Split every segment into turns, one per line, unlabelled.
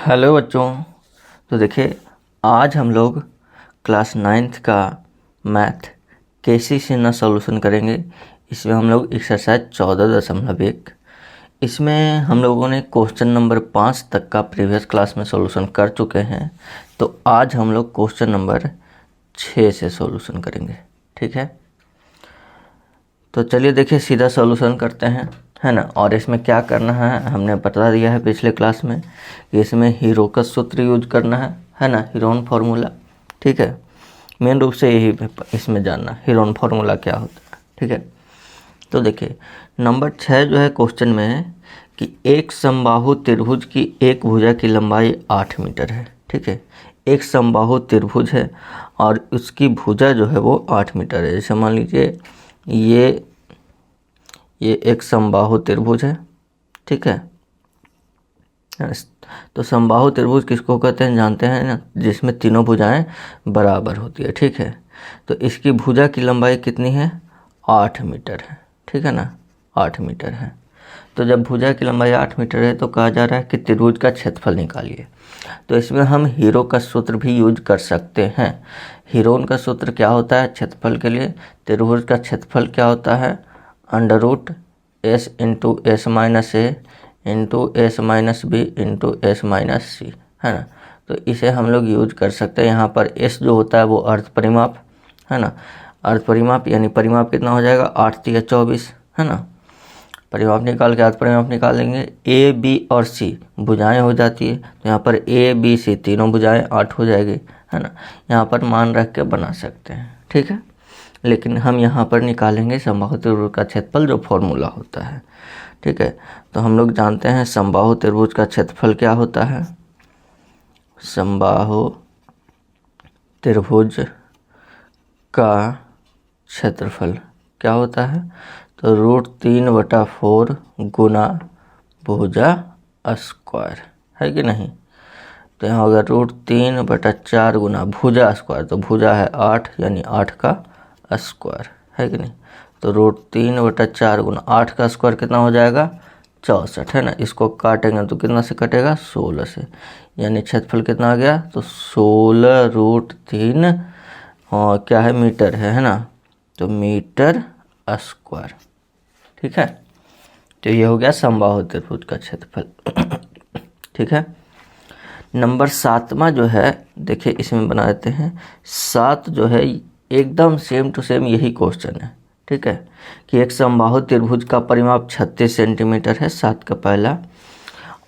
Hello बच्चों। तो देखिए, आज हम लोग क्लास 9th का मैथ KCC ना सॉल्यूशन करेंगे। इसमें हम लोग एक्सरसाइज 14.1 इसमें हम लोगों ने क्वेश्चन नंबर 5 तक का प्रीवियस क्लास में सॉल्यूशन कर चुके हैं। तो आज हम लोग क्वेश्चन नंबर 6 से सॉल्यूशन करेंगे। ठीक है, तो चलिए देखिए सीधा सॉल्यूशन करते हैं, है ना। और इसमें क्या करना है हमने बता दिया है पिछले क्लास में कि इसमें हीरो का सूत्र यूज करना है ना, हीरोन फार्मूला। ठीक है, मेन रूप से यही इसमें जानना हीरोन फार्मूला क्या होता है। ठीक है, तो देखिए नंबर 6 जो है क्वेश्चन में है कि एक समबाहु त्रिभुज की एक भुजा की लंबाई 8 मीटर है। ठीक है, एक समबाहु त्रिभुज है और उसकी भुजा जो है वो 8 मीटर है। जैसे मान लीजिए ये एक समबाहु त्रिभुज है। ठीक है, तो समबाहु त्रिभुज किसको कहते हैं जानते हैं ना, जिसमें तीनों भुजाएं बराबर होती है। ठीक है, तो इसकी भुजा की लंबाई कितनी है, 8 मीटर है। ठीक है ना, 8 मीटर है। तो जब भुजा की लंबाई 8 मीटर है तो कहा जा रहा है कि त्रिभुज का क्षेत्रफल निकालिए। तो इसमें हम हीरो का सूत्र भी यूज कर सकते हैं। हीरोन का सूत्र क्या होता है क्षेत्रफल के लिए, त्रिभुज का क्षेत्रफल क्या होता है, under root S into S minus A into S minus B into S minus C, है ना। तो इसे हम लोग यूज कर सकते हैं। यहाँ पर एस जो होता है वो अर्ध परिमाप, है ना। अर्ध परिमाप यानी परिमाप कितना हो जाएगा, 8 तिया 24, है ना। परिमाप निकाल के अर्ध परिमाप निकाल लेंगे। ए बी और सी भुजाएं हो जाती है, तो यहाँ पर ए बी सी तीनों भुजाएं 8 हो जाएगी, है ना। यहाँ पर मान रख के बना सकते हैं। ठीक है, लेकिन हम यहाँ पर निकालेंगे समबाहु त्रिभुज का क्षेत्रफल जो फॉर्मूला होता है। ठीक है, तो हम लोग जानते हैं समबाहु त्रिभुज का क्षेत्रफल क्या होता है। समबाहु त्रिभुज का क्षेत्रफल क्या होता है, तो √3/4 गुना भुजा स्क्वायर, है कि नहीं। तो यहाँ होगा √3/4 गुना भुजा स्क्वायर, तो भुजा है 8 यानी 8 का स्क्वायर, है कि नहीं। तो √3/4 गुना 8 का स्क्वायर कितना हो जाएगा, 64, है ना। इसको काटेंगे तो कितना से कटेगा, 16 से, यानी क्षेत्रफल कितना आ गया, तो 16√3 और क्या है मीटर है ना, तो मीटर स्क्वायर। ठीक है, तो ये हो गया समबाहु त्रिभुज का क्षेत्रफल। ठीक है, नंबर 7वां जो है देखिए इसमें बना देते हैं। 7 जो है एकदम सेम टू सेम यही क्वेश्चन है। ठीक है, कि एक समबाहु त्रिभुज का परिमाप 36 सेंटीमीटर है, 7 का पहला,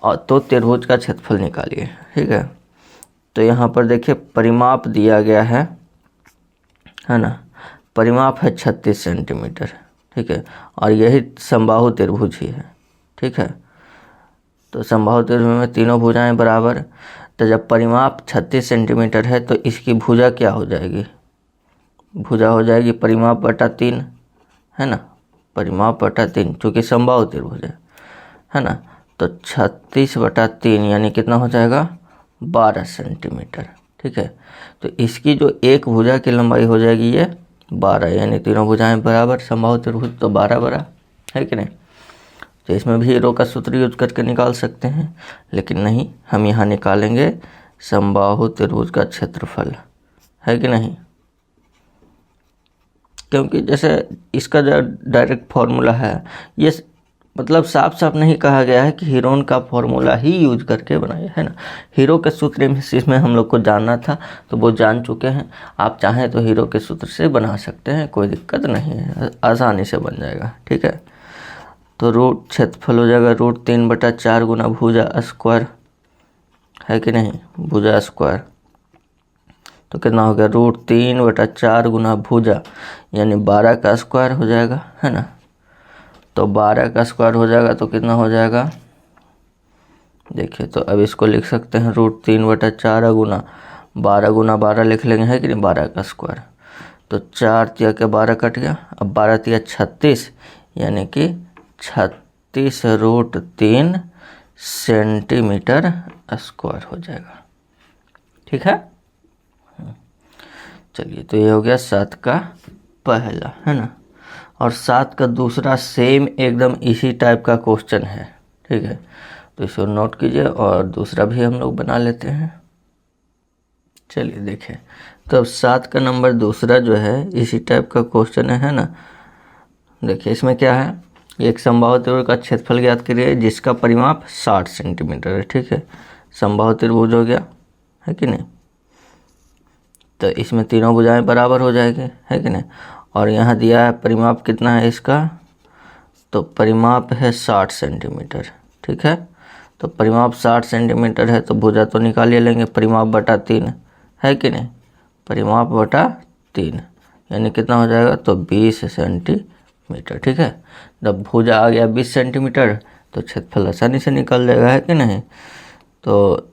और तो त्रिभुज का क्षेत्रफल निकालिए। ठीक है, तो यहाँ पर देखिए परिमाप दिया गया है ना, परिमाप है 36 सेंटीमीटर। ठीक है, और यही समबाहु त्रिभुज ही है। ठीक है, तो समबाहु त्रिभुज में तीनों भुजाएं बराबर, तो जब परिमाप 36 सेंटीमीटर है तो इसकी भुजा क्या हो जाएगी, भुजा हो जाएगी परिमाप बटा 3, है ना, परिमाप बटा 3, चूँकि समबाहु त्रिभुज है ना। तो 36/3 यानी कितना हो जाएगा, 12 सेंटीमीटर। ठीक है, तो इसकी जो एक भुजा की लंबाई हो जाएगी ये 12, यानी तीनों भुजाएं बराबर, समबाहु त्रिभुज तो 12 बड़ा, है कि नहीं। तो इसमें भी हीरो का सूत्र यूज करके निकाल सकते हैं, लेकिन नहीं, हम यहाँ निकालेंगे समबाहु त्रिभुज का क्षेत्रफल, है कि नहीं। क्योंकि जैसे इसका जो डायरेक्ट फॉर्मूला है, ये मतलब साफ साफ नहीं कहा गया है कि हीरोन का फॉर्मूला ही यूज करके बनाया है ना। हीरो के सूत्र इसमें हम लोग को जानना था, तो वो जान चुके हैं। आप चाहें तो हीरो के सूत्र से बना सकते हैं, कोई दिक्कत नहीं है, आसानी से बन जाएगा। ठीक है, तो रूट क्षेत्रफल हो जाएगा √3/4 गुना भुजा स्क्वायर, है कि नहीं, भुजा स्क्वायर। तो कितना हो गया, √3/4 गुना भुजा यानी 12 का स्क्वायर हो जाएगा, है ना। तो 12 का स्क्वायर हो जाएगा तो कितना हो जाएगा, देखिए तो अब इसको लिख सकते हैं √3/4 गुना 12 गुना 12 लिख लेंगे, है कि नहीं, 12 का स्क्वायर। तो 4 तिया के 12 कट गया, अब 12 तिया 36, यानी कि 36√3 सेंटीमीटर स्क्वायर हो जाएगा। ठीक है, चलिए तो ये हो गया 7 का पहला, है ना। और 7 का दूसरा सेम एकदम इसी टाइप का क्वेश्चन है। ठीक है, तो इसको नोट कीजिए और दूसरा भी हम लोग बना लेते हैं। चलिए देखें, तो अब 7 का नंबर दूसरा जो है इसी टाइप का क्वेश्चन है ना। देखिए इसमें क्या है, एक समबाहु त्रिभुज का क्षेत्रफल ज्ञात करिए जिसका परिमाप 60 सेंटीमीटर है। ठीक है, समबाहु त्रिभुज हो गया, है कि नहीं। तो इसमें तीनों भुजाएं बराबर हो जाएगी, है कि नहीं। और यहाँ दिया है परिमाप कितना है इसका, तो परिमाप है 60 सेंटीमीटर। ठीक है, तो परिमाप 60 सेंटीमीटर है तो भुजा तो निकाल लेंगे, परिमाप बटा 3 है कि नहीं, परिमाप बटा 3 यानी कितना हो जाएगा, तो 20 सेंटीमीटर। ठीक है, जब भुजा आ गया 20 सेंटीमीटर तो क्षेत्रफल आसानी से निकल जाएगा, है कि नहीं। तो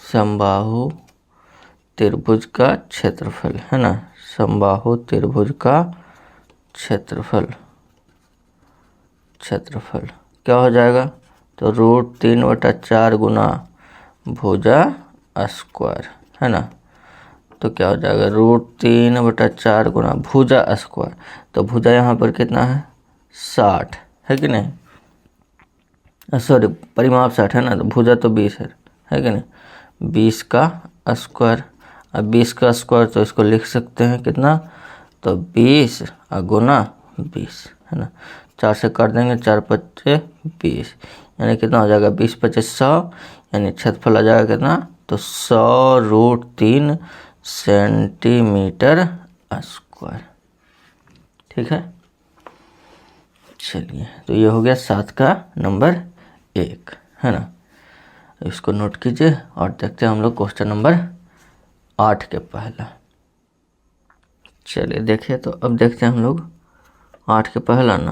समबाहु त्रिभुज का क्षेत्रफल है ना, समबाहु त्रिभुज का क्षेत्रफल क्या हो जाएगा, तो √3/4 गुना भुजा स्क्वायर है ना। तो क्या हो जाएगा, √3/4 गुना भुजा स्क्वायर। तो भुजा यहाँ पर कितना है, 60 है कि नहीं, सॉरी परिमाप 60 है ना, तो भुजा तो 20 है कि नहीं, 20 का स्क्वायर। अब 20 का स्क्वायर तो इसको लिख सकते हैं कितना, तो 20 गुना 20 है ना, 4 से कर देंगे, 4 × 5 = 20 यानी कितना हो जाएगा, 20 × 5 = 100 यानी क्षेत्रफल आ जाएगा कितना, तो 100√3 सेंटीमीटर स्क्वायर। ठीक है, चलिए तो ये हो गया 7 का नंबर 1 है ना। इसको नोट कीजिए और देखते हैं हम लोग क्वेश्चन नंबर 8 के पहला। चलिए देखिए, तो अब देखते हैं हम लोग 8 के पहला ना,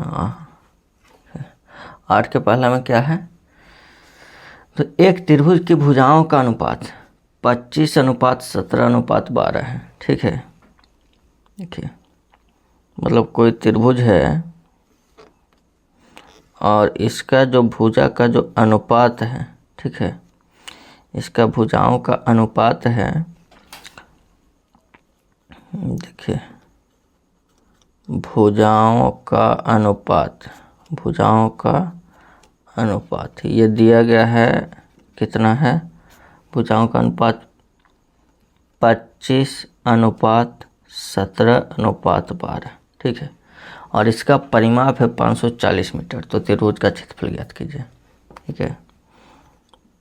8 के पहला में क्या है, तो एक त्रिभुज की भुजाओं का अनुपात 25:17:12 है। ठीक है, देखिए मतलब कोई त्रिभुज है और इसका जो भुजा का जो अनुपात है, ठीक है, इसका भुजाओं का अनुपात है, देखिए भुजाओं का अनुपात ये दिया गया है, कितना है, भुजाओं का अनुपात 25:17:12। ठीक है, और इसका परिमाप है 540 मीटर। तो त्रिभुज का क्षेत्रफल ज्ञात कीजिए। ठीक है,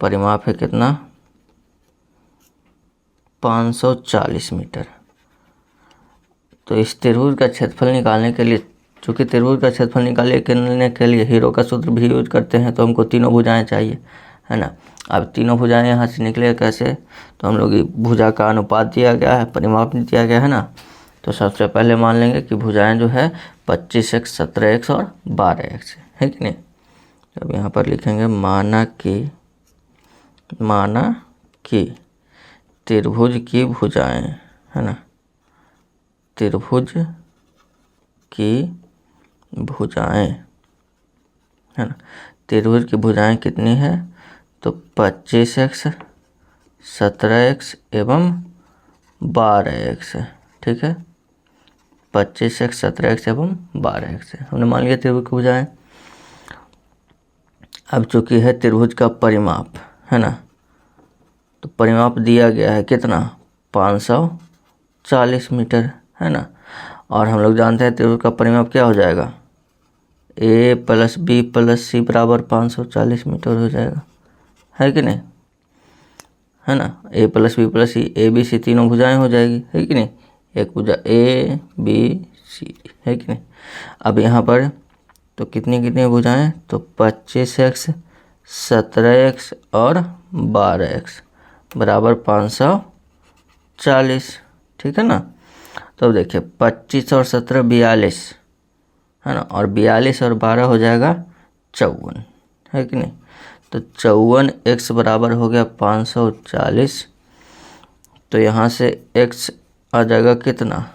परिमाप है कितना, 540 मीटर। तो इस त्रिभुज का क्षेत्रफल निकालने के लिए, चूँकि त्रिभुज का क्षेत्रफल निकालने के लिए हीरो का सूत्र भी यूज करते हैं, तो हमको तीनों भुजाएं चाहिए, है ना। अब तीनों भुजाएं यहाँ से निकले कैसे, तो हम लोग भुजा का अनुपात दिया गया है, परिमाप दिया गया है ना। तो सबसे पहले मान लेंगे कि भुजाएं जो है 25x, 17x और 12x है कि नहीं। अब यहाँ पर लिखेंगे माना कि त्रिभुज की भुजाएं है ना, त्रिभुज की भुजाएं है ना, त्रिभुज की भुजाएं कितनी है, तो 25x, 17x एवं 12x है। ठीक है, 25x, 17x एवं 12x है, हमने मान लिया त्रिभुज की भुजाएं। अब चूंकि है त्रिभुज का परिमाप है ना, तो परिमाप दिया गया है कितना, 540 मीटर है ना। और हम लोग जानते हैं त्रिभुज का परिमाप क्या हो जाएगा, A + B + C = 540 मीटर हो जाएगा, है कि नहीं, है ना। A + B + C, A B C तीनों भुजाएं हो जाएगी, है कि नहीं, एक भुजा A B C है कि नहीं। अब यहाँ पर तो कितनी भुजाएं, तो 25x, 17x और 12x = 540। ठीक है ना। तो देखिए 25 और 17 42 है ना, और 42 और 12 हो जाएगा 54, है कि नहीं। तो 54x बराबर हो गया 540। तो यहाँ से x आ जाएगा कितना,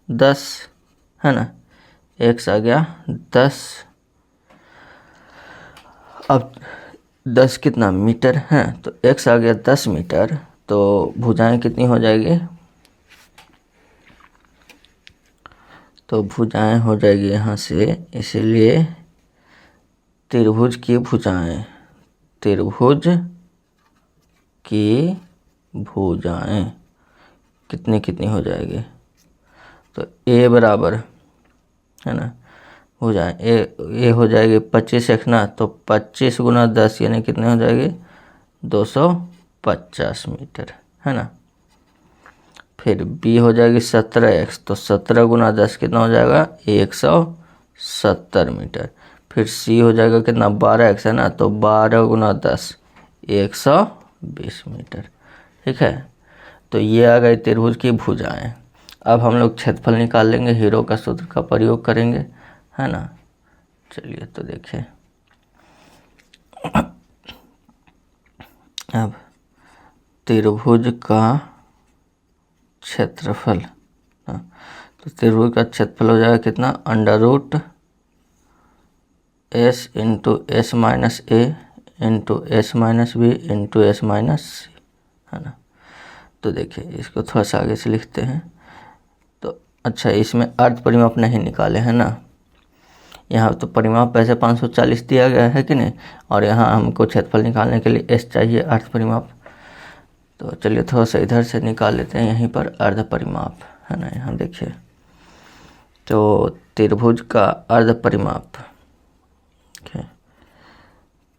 10 है ना, x आ गया 10। अब 10 कितना मीटर है, तो x आ गया 10 मीटर। तो भुजाएं कितनी हो जाएगी, तो भुजाएं हो जाएगी यहाँ से, इसलिए त्रिभुज की भुजाएं, त्रिभुज की भुजाएं कितनी कितनी हो जाएगी? तो ए बराबर है ना, भुजाएं ए हो जाएगी 25x ना, तो 25 गुना 10 यानी कितने हो जाएगी? 250 मीटर है ना। फिर बी हो जाएगी 17x, तो 17 गुना 10 कितना हो जाएगा? 170 मीटर। फिर सी हो जाएगा कितना? 12x है ना, तो 12 गुना 10 120 मीटर। ठीक है, तो ये आ गई त्रिभुज की भुजाएं। अब हम लोग क्षेत्रफल निकाल लेंगे, हीरो का सूत्र का प्रयोग करेंगे, है ना। चलिए तो देखिए, अब त्रिभुज का क्षेत्रफल, तो त्रिभुज का क्षेत्रफल हो जाएगा कितना? Under root S into S minus A into S minus B into S minus C, है ना। तो देखिए इसको थोड़ा सा आगे से लिखते हैं। तो अच्छा, इसमें अर्ध परिमाप नहीं निकाले हैं ना, यहाँ तो परिमाप वैसे 540 दिया गया है कि नहीं, और यहाँ हमको क्षेत्रफल निकालने के लिए एस चाहिए, अर्ध परिमाप। तो चलिए थोड़ा सा इधर से निकाल लेते हैं, यहीं पर अर्ध परिमाप है ना। यहाँ देखिए, तो त्रिभुज का अर्ध परिमाप,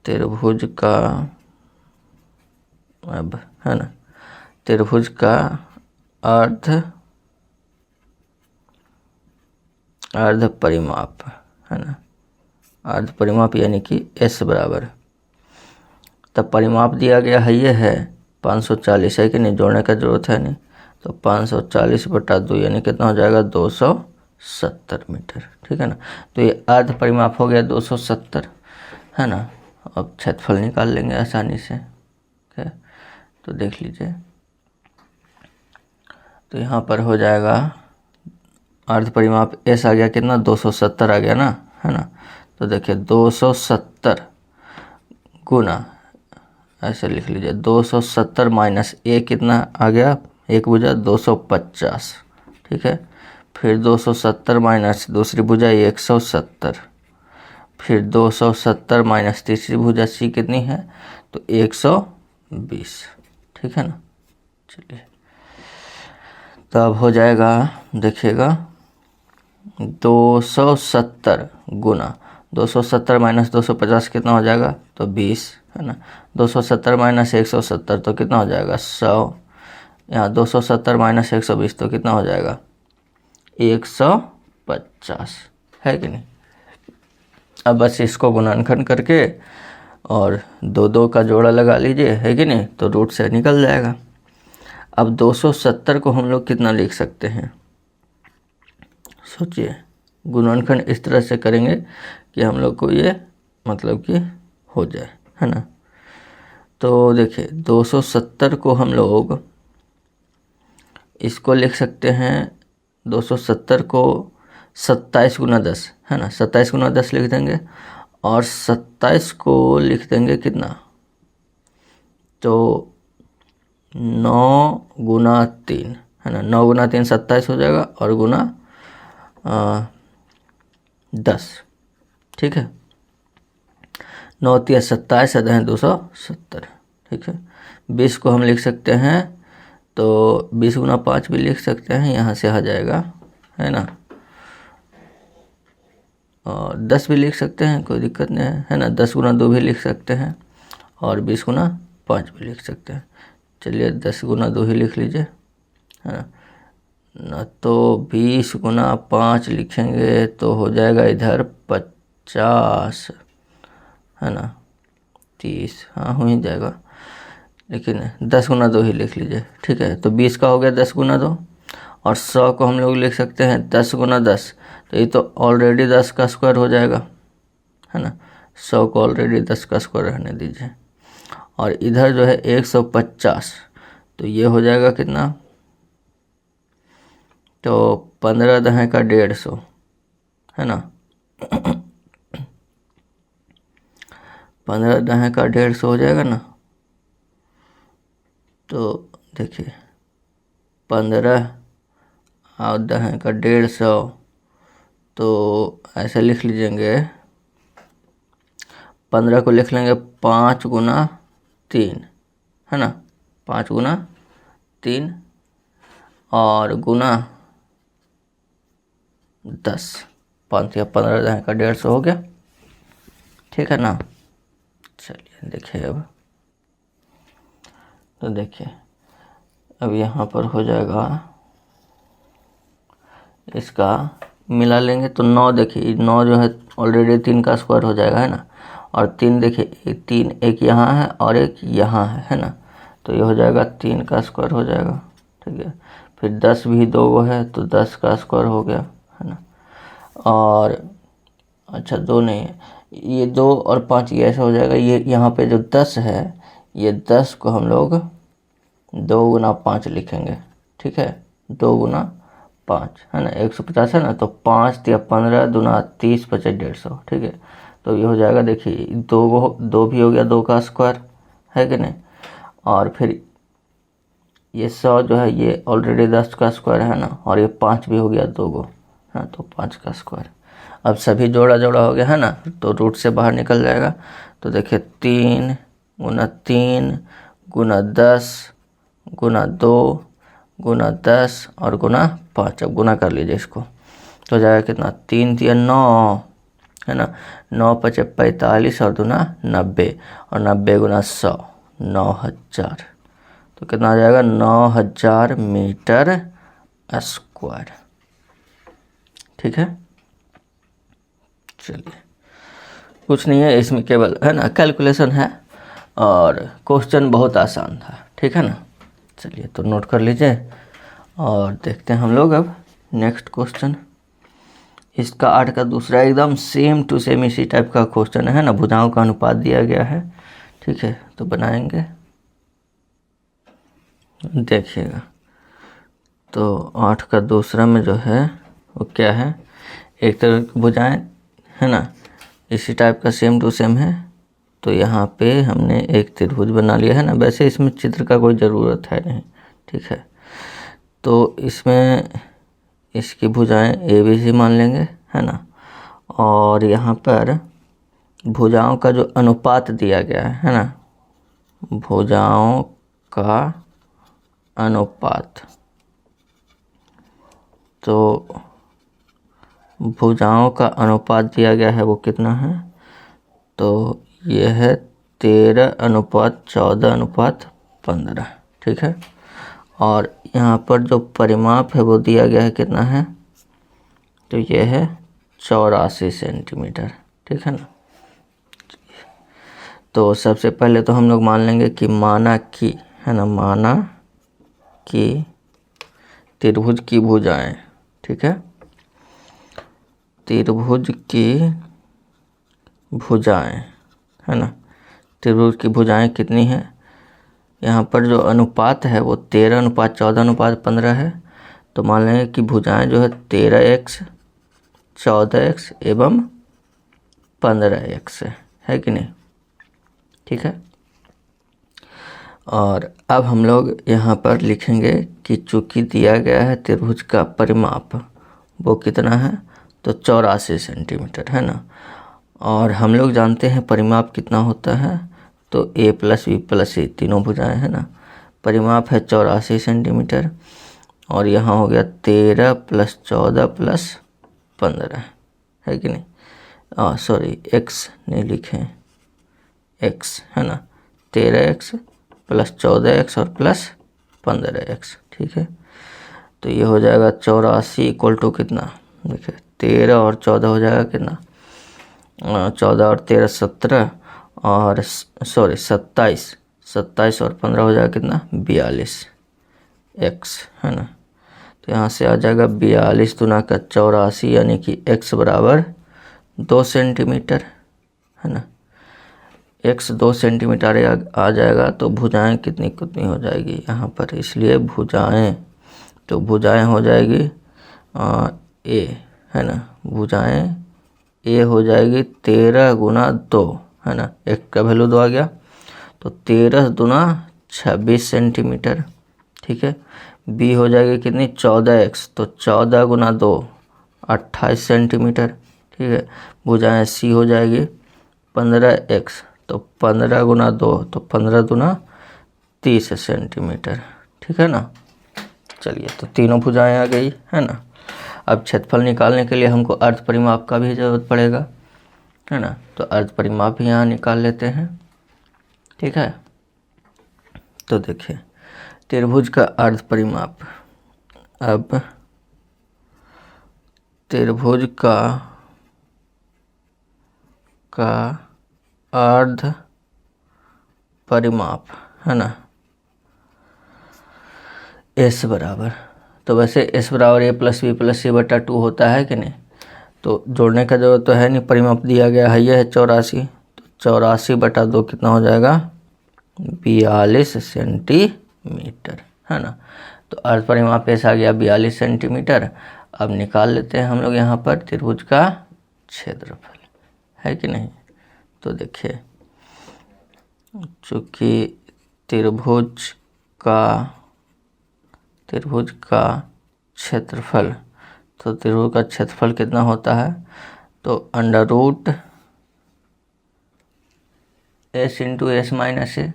त्रिभुज का, अब है ना, त्रिभुज का अर्ध परिमाप है ना, अर्ध परिमाप यानी कि एस बराबर, तब परिमाप दिया गया है, ये है 540 है कि नहीं, जोड़ने का जरूरत है नहीं, तो 540/2 यानी कितना हो जाएगा? 270 मीटर। ठीक है ना, तो ये अर्ध परिमाप हो गया 270 है ना। अब क्षेत्रफल निकाल लेंगे आसानी से। ठीक है, तो देख लीजिए, तो यहाँ पर हो जाएगा अर्ध परिमाप एस आ गया कितना? 270 आ गया ना, है ना। तो देखिए 270 गुना, ऐसे लिख लीजिए, 270 माइनस ए कितना आ गया? एक भुजा 250। ठीक है, फिर 270 माइनस दूसरी भुजा 170, फिर 270 माइनस तीसरी भुजा सी कितनी है? तो 120। ठीक है ना। चलिए, तो अब हो जाएगा, देखिएगा, 270 गुना 270 माइनस 250 कितना हो जाएगा? तो 20 है ना। 270 माइनस 170 तो कितना हो जाएगा? 100। यहाँ 270 माइनस 120 तो कितना हो जाएगा? 150 है कि नहीं। अब बस इसको गुणनखंड करके और 2 का जोड़ा लगा लीजिए, है कि नहीं, तो रूट से निकल जाएगा। अब 270 को हम लोग कितना लिख सकते हैं? सोचिए, गुणनखंड इस तरह से करेंगे कि हम लोग को ये मतलब कि हो जाए, है ना। तो देखिए 270 को हम लोग इसको लिख सकते हैं, 270 को 27 गुना 10 है ना, 27 गुना 10 लिख देंगे, और 27 को लिख देंगे कितना? तो 9 गुना 3 है ना, 9 गुना 3 27 हो जाएगा, और गुना 10। ठीक है, 9 3 27 है 270। ठीक है, 20 को हम लिख सकते हैं, तो 20 गुना 5 भी लिख सकते हैं, यहाँ से आ जाएगा, है ना। और 10 भी लिख सकते हैं, कोई दिक्कत नहीं है ना। 10 गुना 2 भी लिख सकते हैं, और 20 गुना 5 भी लिख सकते हैं। चलिए 10 गुना 2 ही लिख लीजिए, है ना। तो 20 गुना 5 लिखेंगे तो हो जाएगा इधर 50, है ना, 30, हाँ हो ही जाएगा, लेकिन 10 गुना 2 ही लिख लीजिए। ठीक है, तो 20 का हो गया 10 गुना 2, और 100 को हम लोग लिख सकते हैं 10 गुना 10, तो ये तो ऑलरेडी 10 का स्क्वायर हो जाएगा, है ना। 100 को ऑलरेडी 10 का स्क्वायर रहने दीजिए, और इधर जो है 150, तो ये हो जाएगा कितना? तो 15 दहें का 150, है ना। 15 दहें का 150 हो जाएगा ना। तो देखिए 15 और दहें का 150, तो ऐसे लिख लीजिएंगे, 15 को लिख लेंगे 5 गुना 3, है ना, 5 गुना 3 और गुना 10, 5 या 15 का 150 हो गया, ठीक है ना। चलिए देखिए अब, तो देखिए अब यहाँ पर हो जाएगा, इसका मिला लेंगे तो 9, देखिए 9 जो है ऑलरेडी 3 का स्क्वायर हो जाएगा, है ना, और 3 देखिए 3 एक यहाँ है और एक यहाँ है ना, तो ये हो जाएगा 3 का स्क्वायर हो जाएगा, ठीक है। फिर 10 भी 2 है तो 10 का स्क्वायर हो गया, है ना, और अच्छा 2 नहीं है, ये 2 और 5 ये ऐसा हो जाएगा, ये यहाँ पे जो 10 है, ये 10 को हम लोग 2 गुना 5 लिखेंगे, ठीक है, 2 गुना 5, है ना, 150 है ना, तो 5 या 15 दूना 30 × 150, ठीक है। तो ये हो जाएगा, देखिए 2 भी हो गया 2 का स्क्वायर, है कि नहीं, और फिर ये 100 जो है ये ऑलरेडी 10 का स्क्वायर है ना, और ये 5 भी हो गया 2 को, हाँ, तो 5 का स्क्वायर। अब सभी जोड़ा जोड़ा हो गया, है ना, तो रूट से बाहर निकल जाएगा। तो देखिए 3 गुना 3 गुना 10 गुना 2 गुना 10 और गुना 5, अब गुना कर लीजिए इसको, तो हो जाएगा कितना, 3 × 9, है ना, 9 × 5 = 45 और दूना 90, और 90 गुना 100 9000, तो कितना आ जाएगा, 9000 मीटर स्क्वायर, ठीक है। चलिए कुछ नहीं है इसमें, केवल है ना कैलकुलेशन है, और क्वेश्चन बहुत आसान था, ठीक है ना। चलिए तो नोट कर लीजिए और देखते हैं हम लोग अब नेक्स्ट क्वेश्चन। इसका 8 का दूसरा एकदम सेम टू सेम इसी टाइप का क्वेश्चन है ना, भुजाओं का अनुपात दिया गया है, ठीक है, तो बनाएंगे, देखिएगा। तो 8 का दूसरा में जो है वो क्या है, एक तरह की भुजाएं, है ना, इसी टाइप का सेम टू सेम है, तो यहाँ पे हमने एक त्रिभुज बना लिया है ना, वैसे इसमें चित्र का कोई ज़रूरत है नहीं, ठीक है। तो इसमें इसकी भुजाएं ABC मान लेंगे, है ना, और यहाँ पर भुजाओं का जो अनुपात दिया गया है ना, भुजाओं का अनुपात, तो भुजाओं का अनुपात दिया गया है वो कितना है, तो ये है 13:14:15, ठीक है। और यहाँ पर जो परिमाप है वो दिया गया है कितना है, तो ये है 84 सेंटीमीटर, ठीक है ना। तो सबसे पहले तो हम लोग मान लेंगे कि माना कि, है ना, माना कि त्रिभुज की भुजाएं, ठीक है, त्रिभुज की भुजाएं, है ना, त्रिभुज की भुजाएं कितनी है, यहाँ पर जो अनुपात है वो 13:14:15 है, तो मान लेंगे कि भुजाएं जो है 13x 14x एवं 15x है कि नहीं, ठीक है। और अब हम लोग यहाँ पर लिखेंगे कि चूँकि दिया गया है त्रिभुज का परिमाप वो कितना है, तो 84 सेंटीमीटर, है ना, और हम लोग जानते हैं परिमाप कितना होता है, तो A + B + C तीनों भुजाएं, है ना, परिमाप है 84 सेंटीमीटर, और यहाँ हो गया 13 + 14 + 15, है कि नहीं, सॉरी x नहीं लिखे, x, है ना, 13x + 14x और प्लस 15x, ठीक है। तो ये हो जाएगा 84 = कितना, देखिए 13 और 14 हो जाएगा कितना, 14 और 13 17, और सॉरी 27 और 15 हो जाएगा कितना, 42x, है ना। तो यहाँ से आ जाएगा 42 × 84, यानी कि x = 2 सेंटीमीटर, है ना, x 2 सेंटीमीटर आ जाएगा, तो भुजाएं कितनी कितनी हो जाएगी यहाँ पर, इसलिए भुजाएं, तो भुजाएं हो जाएगी A, है ना, भुजाएं A हो जाएगी 13 × 2, है ना, एक का वैल्यू 2 आ गया, तो 13 दूना 26 सेंटीमीटर, ठीक है। B हो जाएगी कितनी, 14x, तो 14 × 2 28 सेंटीमीटर, ठीक है। भुजाएं C हो जाएगी 15x, तो 15 गुना 2 तो 15 दूना 30 सेंटीमीटर, ठीक है ना। चलिए, तो तीनों भुजाएं आ गई, है ना। अब क्षेत्रफल निकालने के लिए हमको अर्ध परिमाप का भी जरूरत पड़ेगा, है ना। तो अर्ध परिमाप भी यहाँ निकाल लेते हैं, ठीक है। तो देखिए, त्रिभुज का अर्ध परिमाप, अब त्रिभुज का अर्ध परिमाप, है ना, एस बराबर, तो वैसे एस बराबर ए प्लस बी प्लस सी बटा 2 होता है कि नहीं, तो जोड़ने का जरूरत तो है नहीं, परिमाप दिया गया है, ये है 84, तो 84 बटा 2 कितना हो जाएगा, 42 सेंटीमीटर, है ना। तो अर्ध परिमाप एस आ गया 42 सेंटीमीटर। अब निकाल लेते हैं हम लोग यहाँ पर त्रिभुज का क्षेत्रफल, है कि नहीं। तो देखिए, चूँकि त्रिभुज का क्षेत्रफल, तो त्रिभुज का क्षेत्रफल कितना होता है, तो under root S into S minus A,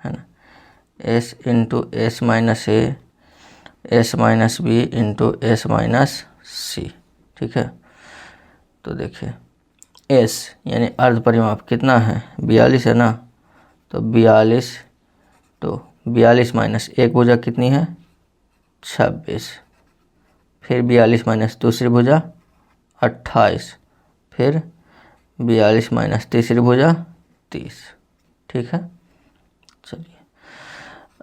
है ना, S into S minus A, S minus B into S minus C, ठीक है। तो देखिए, एस यानी अर्ध परिमाप कितना है, 42 है ना, तो 42, तो 42 माइनस एक भुजा कितनी है, 26, फिर 42 माइनस दूसरी भुजा 28, फिर 42 माइनस तीसरी भुजा 30, ठीक है। चलिए,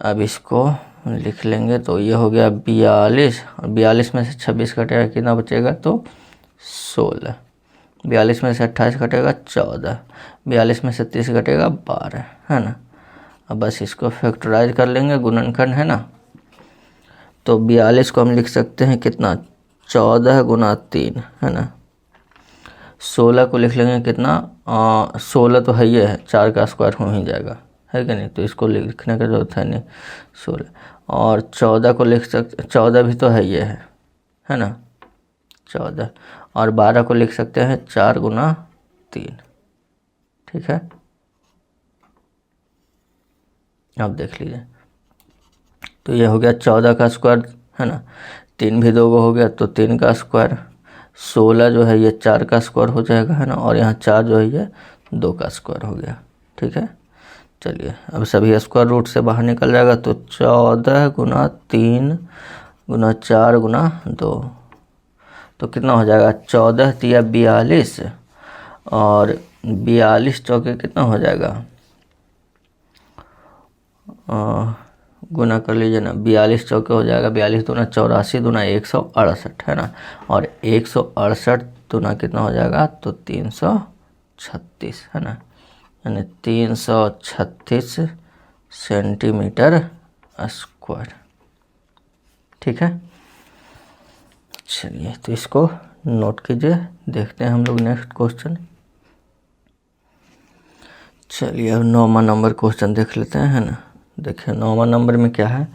अब इसको लिख लेंगे, तो ये हो गया 42, और 42 में से 26 कटेगा कितना बचेगा, तो 16, 42 में से 28 कटेगा 14, 42 में से 30 कटेगा 12, है ना। अब बस इसको फैक्टराइज कर लेंगे, गुणनखंड है ना। तो 42 को हम लिख सकते हैं कितना, 14 गुना 3, है ना। 16 को लिख लेंगे कितना, 16 तो है, ये है 4 का स्क्वायर हो ही जाएगा, है कि नहीं, तो इसको लिखने का जरूरत है नहीं, 16। और 14 को लिख सकते, 14 भी तो है, ये है ना, 14। और 12 को लिख सकते हैं 4 गुना 3, ठीक है। अब देख लीजिए, तो ये हो गया 14 का स्क्वायर, है ना, 3 भी 2 हो गया, तो 3 का स्क्वायर, 16 जो है ये 4 का स्क्वायर हो जाएगा, है ना, और यहाँ 4 जो है ये 2 का स्क्वायर हो गया, ठीक है। चलिए, अब सभी स्क्वायर रूट से बाहर निकल जाएगा, तो 14 गुना 3 गुना 4 गुना 2, तो कितना हो जाएगा, 14 तिया 42, और 42 चौके कितना हो जाएगा, गुना कर लीजिए ना, 42 चौके हो जाएगा, 42 दूना 84 दूना 168, है ना, और 168 दूना कितना हो जाएगा, तो 336, है ना, यानी 336 सेंटीमीटर स्क्वायर, ठीक है। चलिए, तो इसको नोट कीजिए, देखते हैं हम लोग नेक्स्ट क्वेश्चन। चलिए, अब 9वां नंबर क्वेश्चन देख लेते हैं, है ना। देखिए, 9वां नंबर में क्या है,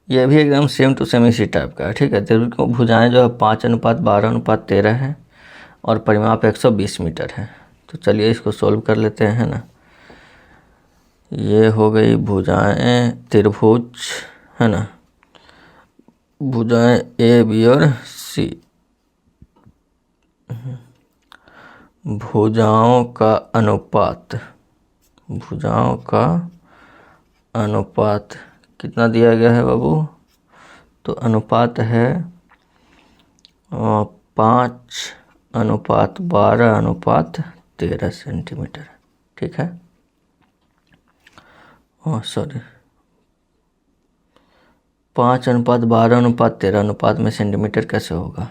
ये भी एकदम सेम टू सेम इसी टाइप का है, ठीक है। त्रिभुज की भुजाएं जो है 5:12:13 है, और परिमाप 120 मीटर है। तो चलिए इसको सोल्व कर लेते हैं, है ना। ये हो गई भुजाएं, त्रिभुज, है ना, भुजाएं ए बी और सी, भुजाओं का अनुपात कितना दिया गया है बाबू, तो अनुपात है 5:12:13 सेंटीमीटर, ठीक है। सॉरी, 5:12:13 अनुपात में सेंटीमीटर कैसे होगा,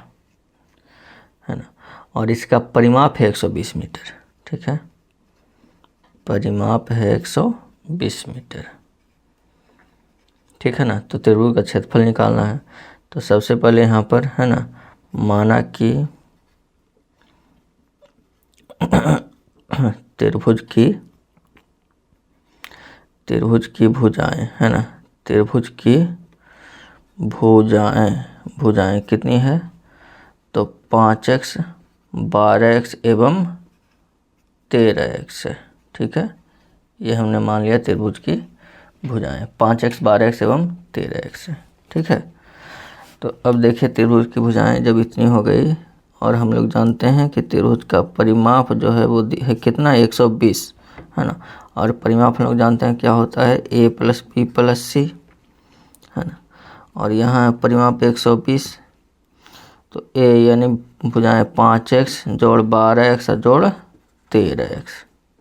है ना। और इसका परिमाप है 120 मीटर, ठीक है, परिमाप है 120 मीटर, ठीक है ना। तो त्रिभुज का क्षेत्रफल निकालना है, तो सबसे पहले यहाँ पर, है ना, माना कि त्रिभुज की भुजाएं, है ना, त्रिभुज की भुजाएं कितनी है, तो 5x 12x एवं 13x है। ठीक है, ये हमने मान लिया त्रिभुज की भुजाएं 5x 12x एवं 13x है। ठीक है, तो अब देखिए त्रिभुज की भुजाएं जब इतनी हो गई और हम लोग जानते हैं कि त्रिभुज का परिमाप जो है वो है कितना 120 है ना, और परिमाप हम लोग जानते हैं क्या होता है a + b + c है ना, और यहाँ परिमाप 120, तो a यानी भुजाएं 5x जोड़ 12x जोड़ 13x।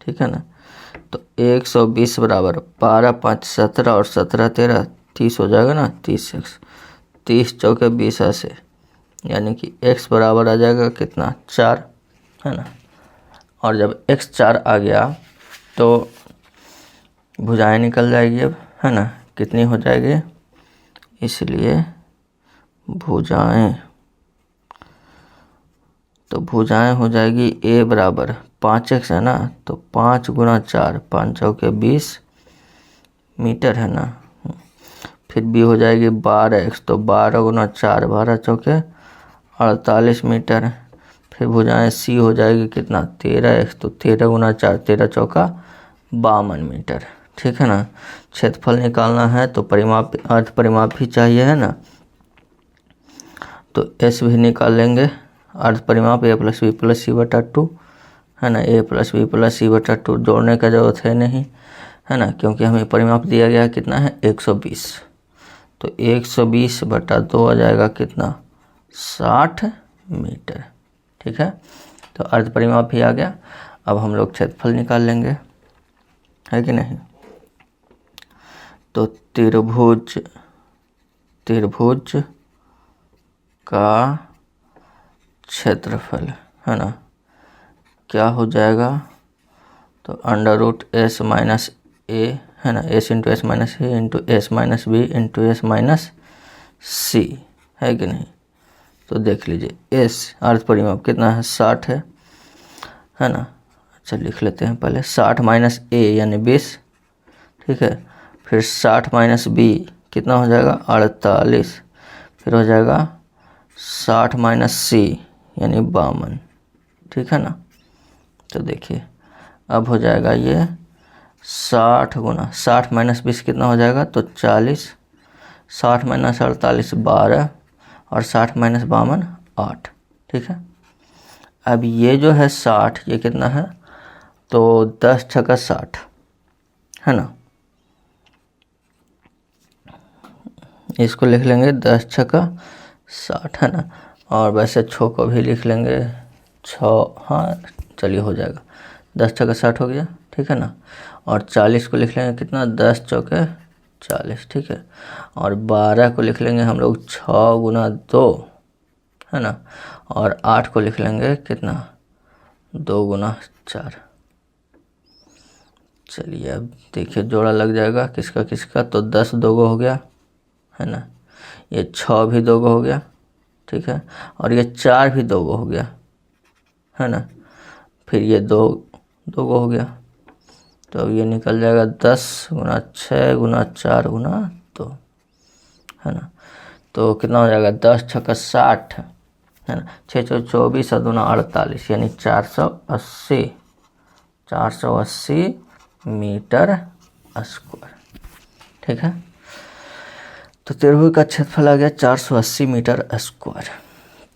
ठीक है ना, तो 120 बराबर 12 5 17 और 17 13 30 हो जाएगा ना, 30x 30 चौके 20 ऐसे, यानी कि x बराबर आ जाएगा कितना 4 है ना। और जब x 4 आ गया तो भुजाएं निकल जाएगी अब है ना, कितनी हो जाएगी, इसलिए भुजाएं, तो भुजाएं हो जाएगी a बराबर 5x है ना, तो 5 × 4 5 चौके 20 मीटर है ना, फिर b हो जाएगी 12x, तो 12 × 4 12 चौके 48 मीटर, फिर भुजाएं c हो जाएगी कितना 13x, तो 13 × 4 13 चौका 52 मीटर। ठीक है ना, क्षेत्रफल निकालना है तो परिमाप अर्ध परिमाप भी चाहिए है ना, तो s भी निकाल लेंगे, अर्ध परिमाप a + b + c/2 है ना, a + b + c/2 जोड़ने का जरूरत है नहीं है ना, क्योंकि हमें परिमाप दिया गया कितना है 120, तो 120/2 आ जाएगा कितना 60 मीटर। ठीक है, तो अर्ध परिमाप भी आ गया। अब हम लोग क्षेत्रफल निकाल लेंगे, है कि नहीं। तो त्रिभुज का क्षेत्रफल है ना क्या हो जाएगा, तो √s - a है ना, s × s - a × s - b × s - c है कि नहीं। तो देख लीजिए s अर्ध परिमाप कितना है 60 है ना। अच्छा लिख लेते हैं पहले 60 - a यानी 20। ठीक है, फिर 60 - b कितना हो जाएगा 48, फिर हो जाएगा 60 - c यानी 52। ठीक है ना, तो देखिए अब हो जाएगा ये 60 × 60 - 20 कितना हो जाएगा, तो 40, 60 - 48 12 और 60 - 52 8। ठीक है, अब ये जो है 60 ये कितना है, तो 10 × 6 = 60 है ना, इसको लिख लेंगे 10 × 6 = 60 है ना, और वैसे 6 को भी लिख लेंगे 6, हाँ चलिए हो जाएगा 10 × 6 = 60 हो गया। ठीक है ना, और 40 को लिख लेंगे कितना 10 चौके 40। ठीक है, और 12 को लिख लेंगे हम लोग 6 × 2 है ना, और 8 को लिख लेंगे कितना 2 × 4। चलिए अब देखिए जोड़ा लग जाएगा किसका किसका, तो 10 2 हो गया है ना, ये 6 भी 2 हो गया। ठीक है, और ये 4 भी 2 हो गया है ना, फिर ये 2 हो गया, तो अब ये निकल जाएगा 10 × 6 × 4 × 2 है ना, तो कितना हो जाएगा 10 × 6 = 60 है ना, 6 × 24 और 2 × 48 यानी 480 मीटर स्क्वायर। ठीक है, तो त्रिभुज का क्षेत्रफल आ गया 480 मीटर स्क्वायर।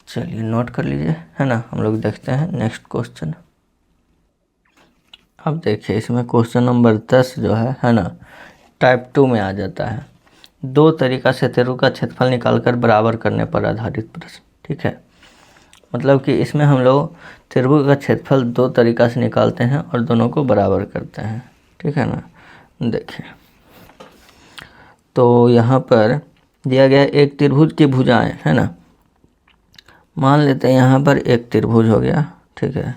चलिए नोट कर लीजिए है ना, हम लोग देखते हैं नेक्स्ट क्वेश्चन। अब देखिए इसमें क्वेश्चन नंबर 10 जो है ना टाइप 2 में आ जाता है। 2 तरीका से त्रिभुज का क्षेत्रफल निकालकर बराबर करने पर आधारित प्रश्न। ठीक है, मतलब कि इसमें हम लोग त्रिभुज का क्षेत्रफल 2 तरीका से निकालते हैं और दोनों को बराबर करते हैं। ठीक है ना, देखिए तो यहाँ पर दिया गया एक त्रिभुज की भुजाएं है ना, मान लेते हैं यहाँ पर एक त्रिभुज हो गया। ठीक है,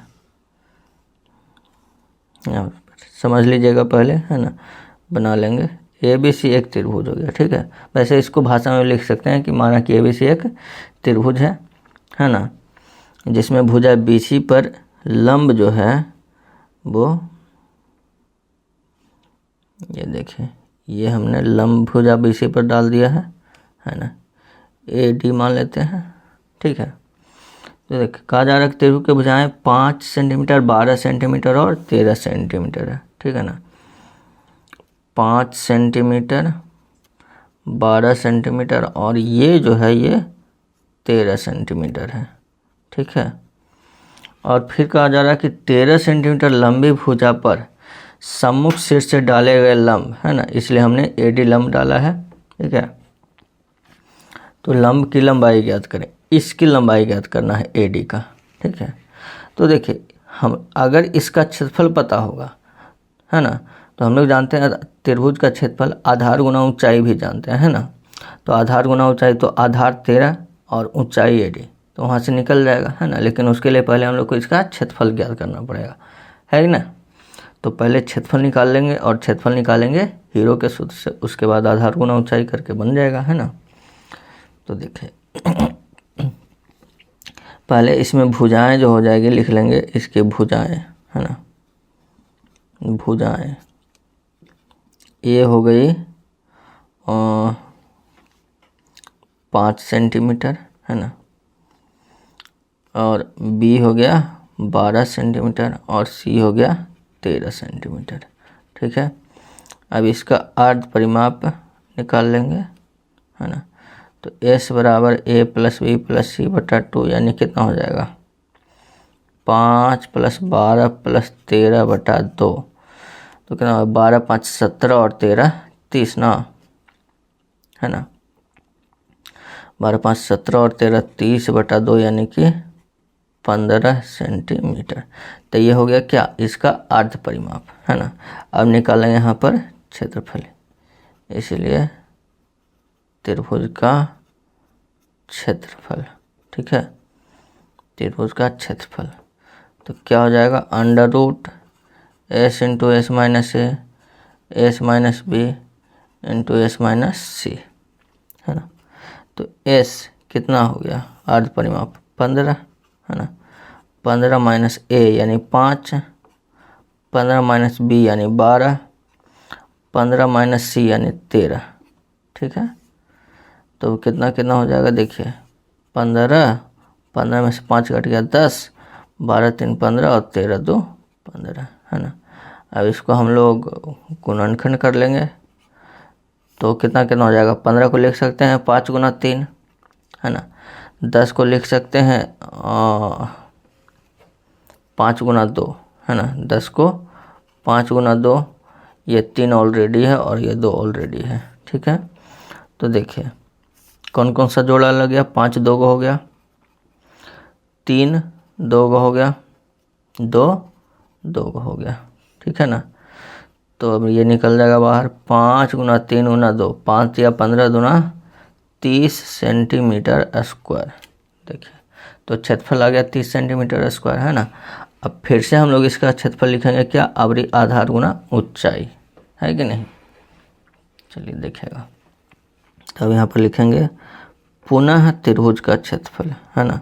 यहाँ पर समझ लीजिएगा पहले है ना, बना लेंगे ABC एक त्रिभुज हो गया। ठीक है, वैसे इसको भाषा में लिख सकते हैं कि माना कि ABC एक त्रिभुज है ना, जिसमें भुजा BC पर लंब जो है वो, ये देखिए ये हमने लंब भुजा BC पर डाल दिया है ना, AD मान लेते हैं। ठीक है, तो देखिए कहा जा रहा है कि त्रिभुज के भुजाएं 5 सेंटीमीटर, 12 सेंटीमीटर और 13 सेंटीमीटर है, ठीक है ना। 5 सेंटीमीटर, 12 सेंटीमीटर और ये जो है ये 13 सेंटीमीटर है, ठीक है। और फिर कहा जा रहा है कि 13 सेंटीमीटर लंबी भुजा पर सम्मुख शीर्ष से डाले गए लंब, है ना, इसलिए हमने एडी लंब डाला है, ठीक है। तो लंब की लंबाई ज्ञात करें, इसकी लंबाई ज्ञात करना है एडी का, ठीक है। तो देखिए हम अगर इसका क्षेत्रफल पता होगा, है ना, तो हम लोग जानते हैं त्रिभुज का क्षेत्रफल आधार गुना ऊंचाई भी जानते हैं, है ना। तो आधार गुना ऊंचाई, तो आधार 13 और ऊंचाई एडी, तो वहाँ से निकल जाएगा, है ना। लेकिन उसके लिए पहले हम लोग को इसका क्षेत्रफल ज्ञात करना पड़ेगा, है ना। तो पहले क्षेत्रफल निकाल लेंगे और क्षेत्रफल निकालेंगे हीरो के सूत्र से, उसके बाद आधार गुना ऊंचाई करके बन जाएगा, है ना। तो देखिए पहले इसमें भुजाएं जो हो जाएगी लिख लेंगे, इसकी भुजाएं, है ना, भुजाएं ये हो गई 5 सेंटीमीटर, है ना, और बी हो गया 12 सेंटीमीटर और सी हो गया 13 सेंटीमीटर, ठीक है। अब इसका अर्ध परिमाप निकाल लेंगे, है ना। तो S बराबर A प्लस बी प्लस सी बटा 2, यानी कितना हो जाएगा 5 प्लस 12 प्लस 13 बटा 2, तो कितना होगा 12 5 17 और 13 30 ना, है ना। 12 5 17 और 13 30 बटा 2 यानी कि 15 सेंटीमीटर। तो ये हो गया क्या, इसका अर्ध परिमाप, है ना। अब निकालें यहाँ पर क्षेत्रफल, इसलिए त्रिभुज का क्षेत्रफल, ठीक है, त्रिभुज का क्षेत्रफल। तो क्या हो जाएगा under root S into S minus A, S minus B into S minus C, है ना। तो एस कितना हो गया अर्ध परिमाप 15, है ना। 15 माइनस ए यानी 5, 15 माइनस बी यानी 12, 15 माइनस सी यानी 13, ठीक है। तो कितना कितना हो जाएगा देखिए 15, 15 में से 5 कट गया 10, 12 3 15 और 13 2 15, है ना। अब इसको हम लोग गुणनखंड कर लेंगे, तो कितना कितना हो जाएगा 15 को लिख सकते हैं 5 गुना 3, है ना। 10 को लिख सकते हैं 5 गुना 2, है ना। 10 को 5 गुना 2, ये 3 ऑलरेडी है और ये 2 ऑलरेडी है, ठीक है। तो देखिए कौन कौन सा जोड़ा लग गया, 5 2 को हो गया, 3 2 को हो गया, 2 2 को हो गया, ठीक है ना। तो अब ये निकल जाएगा बाहर 5 गुना 3 गुना 2, 5 या 15 दूना 30 सेंटीमीटर स्क्वायर, देखिए। तो क्षेत्रफल आ गया 30 सेंटीमीटर स्क्वायर, है ना। अब फिर से हम लोग इसका क्षेत्रफल लिखेंगे क्या, आवरी आधार गुना ऊंचाई, है कि नहीं। चलिए देखेगा, तब यहाँ पर लिखेंगे पुनः त्रिभुज का क्षेत्रफल, है ना,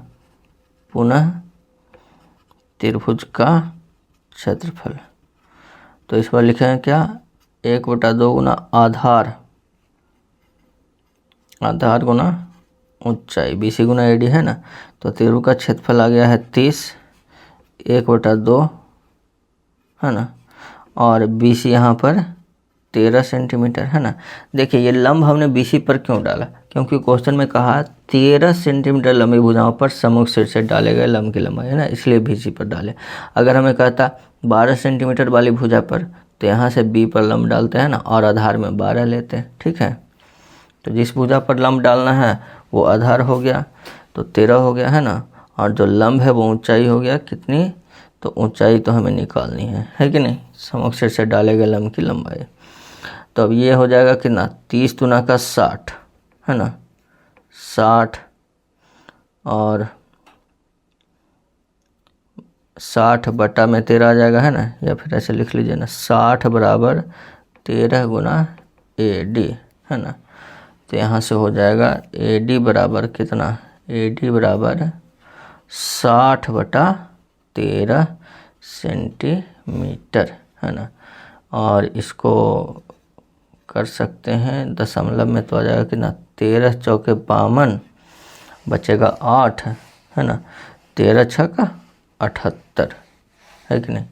पुनः त्रिभुज का क्षेत्रफल। तो इस पर लिखेंगे क्या 1/2 गुना आधार, आधार गुना ऊंचाई, BC गुना AD, है ना। तो त्रिभुज का क्षेत्रफल आ गया है 30, 1/2, है ना, और BC यहाँ पर 13 सेंटीमीटर, है ना। देखिए ये लंब हमने BC पर क्यों डाला, क्योंकि क्वेश्चन में कहा 13 सेंटीमीटर लंबी भुजाओं पर सम्मुख शीर्ष से डाले गए लंब की लंबाई, है ना, इसलिए BC पर डाले। अगर हमें कहता 12 सेंटीमीटर वाली भुजा पर, तो यहाँ से B पर लंब डालते हैं ना, और आधार में 12 लेते हैं, ठीक है। तो जिस भुजा पर लंब डालना है वो आधार हो गया, तो 13 हो गया, है ना। और जो लंब है वो ऊंचाई हो गया कितनी, तो ऊंचाई तो हमें निकालनी है कि नहीं, सम्मुख शीर्ष से डाले गए लंब की लंबाई। तो अब ये हो जाएगा कितना 30 दूना का 60, है ना, 60 और 60 बटा में 13 आ जाएगा, है ना, या फिर ऐसे लिख लीजिए ना 60 बराबर 13 गुना AD, है ना। तो यहाँ से हो जाएगा AD बराबर कितना, AD बराबर 60 बटा 13 सेंटीमीटर, है ना। और इसको कर सकते हैं दशमलव में, तो आ जाएगा कितना 13 चौके 52, बचेगा 8, है ना। 13 छक्का 78 है कि नहीं,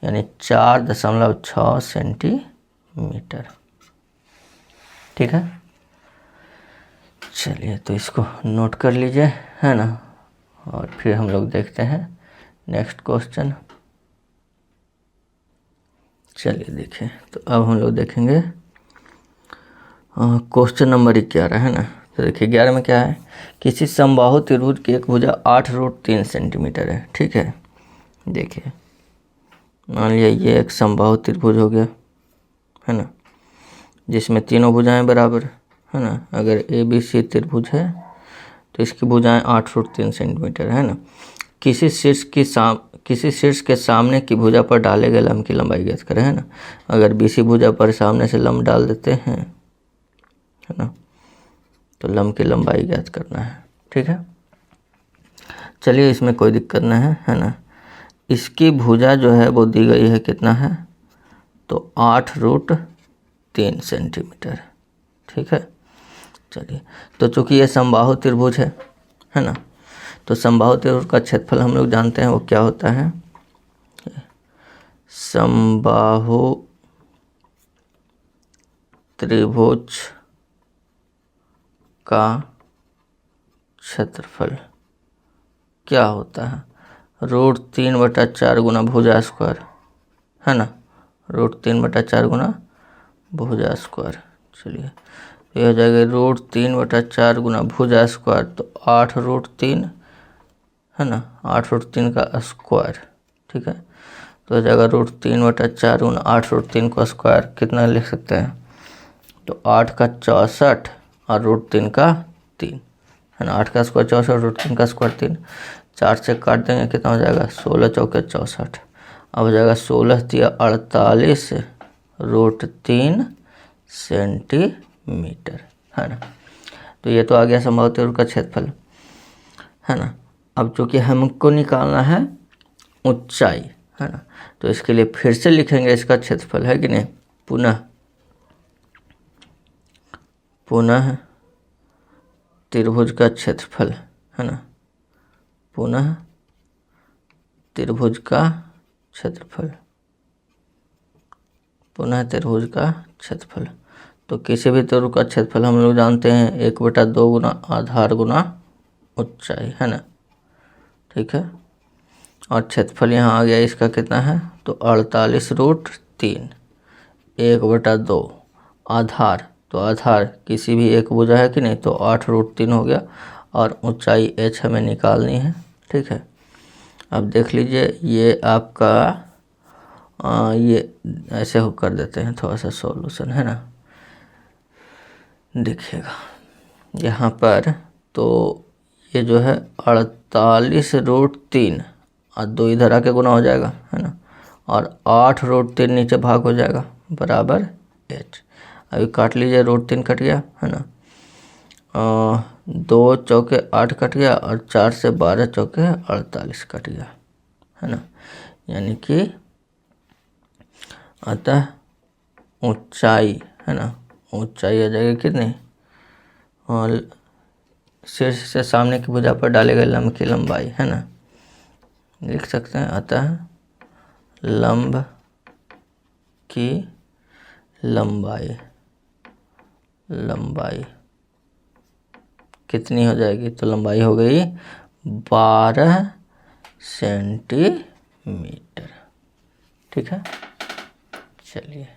यानी 4.6 सेंटीमीटर। ठीक है, चलिए तो इसको नोट कर लीजिए, है ना। और फिर हम लोग देखते हैं नेक्स्ट क्वेश्चन। चलिए देखिए, तो अब हम लोग देखेंगे क्वेश्चन नंबर 11, है ना। तो देखिए 11 में क्या है, किसी समबाहु त्रिभुज की एक भुजा 8√3 सेंटीमीटर है। ठीक है, देखिए मान लिया ये एक समबाहु त्रिभुज हो गया, है ना, जिसमें तीनों भुजाएं बराबर, है ना। अगर ABC त्रिभुज है तो इसकी भुजाएं 8√3 सेंटीमीटर, है ना। किसी शीर्ष के सामने की भुजा पर डाले गए लंब की लंबाई ज्ञात करें, है ना। अगर BC भुजा पर सामने से लंब डाल देते हैं, है ना, तो लंब की लंबाई ज्ञात करना है। ठीक है, चलिए इसमें कोई दिक्कत नहीं है ना। इसकी भुजा जो है वो दी गई है, कितना है, तो 8√3 सेंटीमीटर। ठीक है, चलिए तो चूंकि ये समबाहु त्रिभुज है ना, तो समबाहु त्रिभुज का क्षेत्रफल हम लोग जानते हैं वो क्या होता है, समबाहु त्रिभुज का क्षेत्रफल क्या होता है, √3/4 गुना भुजा स्क्वायर, है ना, √3/4 गुना भुजा स्क्वायर। चलिए ये हो जाएगा √3/4 गुना भुजा स्क्वायर, तो 8√3, है ना, 8√3 का स्क्वायर। ठीक है, तो हो जाएगा √3/4 गुना 8√3 का स्क्वायर, कितना लिख सकते हैं, तो 8 का 64 और √3 का 3, है ना। 8 का स्क्वायर 64, √3 का स्क्वायर 3, 4 से काट देंगे, कितना हो जाएगा, 16 चौके 64। अब हो जाएगा 16×3 = 48 √3 सेंटीमीटर, है ना। तो ये तो आ गया समबाहु त्रिभुज का क्षेत्रफल, है ना। अब चूंकि हमको निकालना है ऊंचाई, है ना, तो इसके लिए फिर से लिखेंगे इसका क्षेत्रफल, है कि नहीं, पुनः त्रिभुज का क्षेत्रफल, है ना, पुनः त्रिभुज का क्षेत्रफल, पुनः त्रिभुज का क्षेत्रफल। तो किसी भी त्रिभुज का क्षेत्रफल हम लोग जानते हैं 1/2 गुना आधार गुना ऊंचाई, है ना। ठीक है, और क्षेत्रफल यहाँ आ गया इसका कितना है, तो 48√3, 1/2 आधार, तो आधार किसी भी एक भुजा है कि नहीं, तो 8√3 हो गया, और ऊंचाई h हमें निकालनी है। ठीक है, अब देख लीजिए ये आपका ये ऐसे हो कर देते हैं थोड़ा सा सॉल्यूशन, है ना। देखिएगा यहाँ पर, तो ये जो है 48√3 और 2 इधर आके गुना हो जाएगा, है ना, और 8√3 नीचे भाग हो जाएगा बराबर h। अभी काट लीजिए, √3 कट गया, है ना, 2 चौके 8 कट गया, और 4 से 12 चौके 48 कट गया, है ना। यानी कि अतः ऊंचाई, है ना, ऊंचाई आ जाएगी कितनी, और शीर्ष से सामने की भुजा पर डाले गए लंब की लंबाई, है ना, लिख सकते हैं, अतः लंब की लंबाई कितनी हो जाएगी, तो लंबाई हो गई 12 सेंटीमीटर। ठीक है, चलिए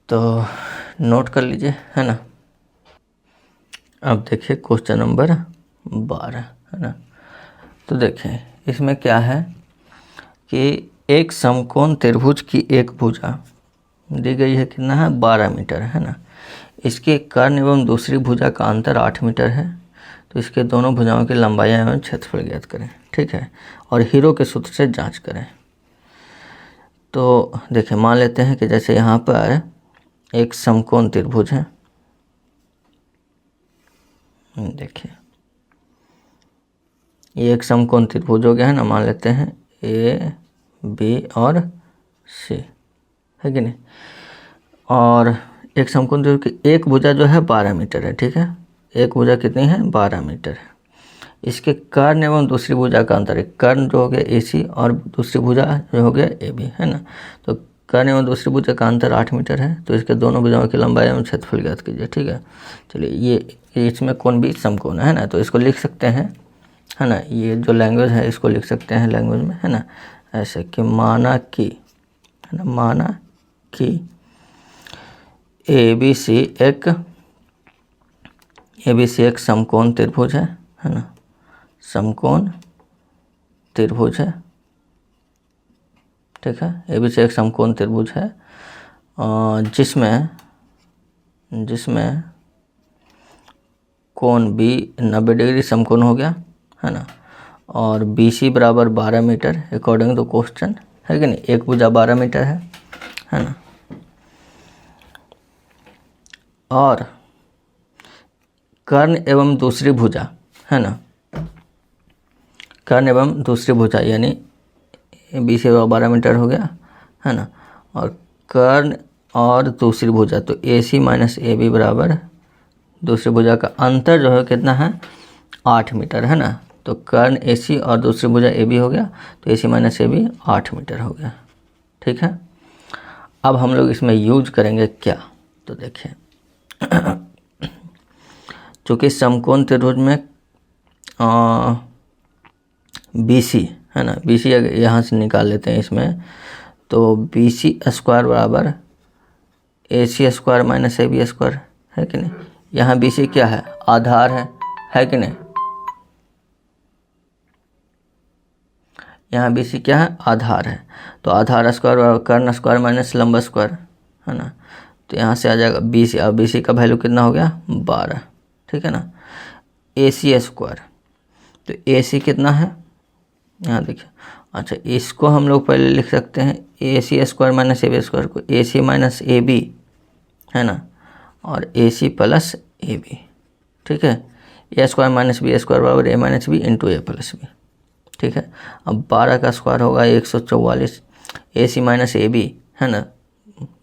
तो नोट कर लीजिए, है ना। अब देखिए क्वेश्चन नंबर 12, है ना। तो देखिए इसमें क्या है कि एक समकोण त्रिभुज की एक भुजा दी गई है, कितना है, 12 मीटर, है ना। इसके कर्ण एवं दूसरी भुजा का अंतर 8 मीटर है, तो इसके दोनों भुजाओं की लंबाई एवं क्षेत्रफल ज्ञात करें। ठीक है, और हीरो के सूत्र से जांच करें। तो देखिए मान लेते हैं कि जैसे यहाँ पर एक समकोण त्रिभुज है, देखिए ये एक समकोण त्रिभुज हो गया, है ना। मान लेते हैं A, B और C, है कि नहीं। और एक समकोण त्रिभुज की एक भुजा जो है 12 मीटर है। ठीक है, एक भुजा कितनी है, 12 मीटर है। इसके कर्ण एवं दूसरी भुजा का अंतर है। कर्ण जो हो गया AC और दूसरी भुजा जो हो गया AB, है ना। तो कर्ण एवं दूसरी भुजा का अंतर 8 मीटर है। तो इसके दोनों भुजाओं की लंबाई एवं क्षेत्रफल ज्ञात कीजिए। ठीक है, चलिए ये इसमें कोण भी समकोण है ना, तो इसको लिख सकते हैं, है ना। ये जो लैंग्वेज है इसको लिख सकते हैं लैंग्वेज में, है ना, ऐसे कि माना कि, है ना, माना कि ABC एक समकोण त्रिभुज है ना, समकोण त्रिभुज है। ठीक है, ABC एक समकोण त्रिभुज है जिसमें कोण B 90 डिग्री समकोण हो गया, है ना, और BC बराबर 12 मीटर अकॉर्डिंग टू क्वेश्चन, है कि नहीं। एक भुजा 12 मीटर है ना। और कर्ण एवं दूसरी भुजा, है ना, कर्ण एवं दूसरी भुजा यानी BC 12 मीटर हो गया, है ना, और कर्ण और दूसरी भुजा तो AC माइनस AB बराबर दूसरी भुजा का अंतर जो है कितना है, 8 मीटर, है ना। तो कर्ण AC और दूसरी भुजा AB हो गया, तो AC माइनस AB 8 मीटर हो गया। ठीक है, अब हम लोग इसमें यूज करेंगे क्या, तो देखिए चूँकि समकोण त्रिभुज में BC, है ना, BC यहाँ से निकाल लेते हैं इसमें, तो BC स्क्वायर बराबर AC square minus AB square, है कि नहीं। यहाँ BC क्या है, आधार है कि नहीं। यहाँ BC क्या है, आधार है। तो आधार स्क्वायर बराबर कर्ण स्क्वायर माइनस लंब स्क्वायर, है ना। तो यहाँ से आ जाएगा BC, अब BC का वैल्यू कितना हो गया, 12। ठीक है ना। AC स्क्वायर, तो AC कितना है, यहाँ देखिए। अच्छा, इसको हम लोग पहले लिख सकते हैं AC square minus AB square को AC माइनस AB, है ना, और AC प्लस AB। ठीक है, A square minus B square बराबर A minus B into A plus B। ठीक है, अब 12 का स्क्वायर होगा 144, AC माइनस AB, है ना,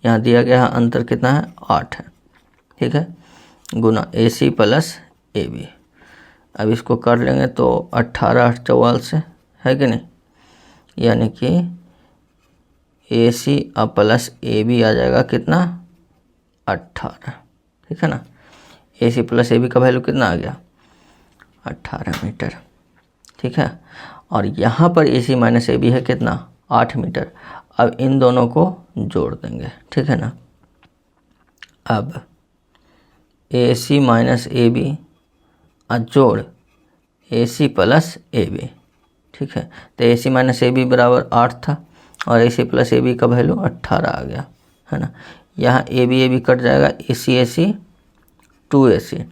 यहाँ दिया गया है अंतर कितना है, 8 है। ठीक है, गुना AC प्लस AB। अब इसको कर लेंगे तो 18 8 44 से, है कि नहीं, यानी कि AC अब प्लस AB आ जाएगा कितना, 18। ठीक है ना, AC प्लस AB का वैल्यू कितना आ गया, 18 मीटर। ठीक है, और यहाँ पर AC माइनस AB है कितना, 8 मीटर। अब इन दोनों को जोड़ देंगे। ठीक है ना, अब AC माइनस AB जोड़ AC प्लस AB। ठीक है, तो AC माइनस AB बराबर 8 था और AC प्लस AB का वैल्यू 18 आ गया, है ना। यहाँ AB कट जाएगा, AC 2AC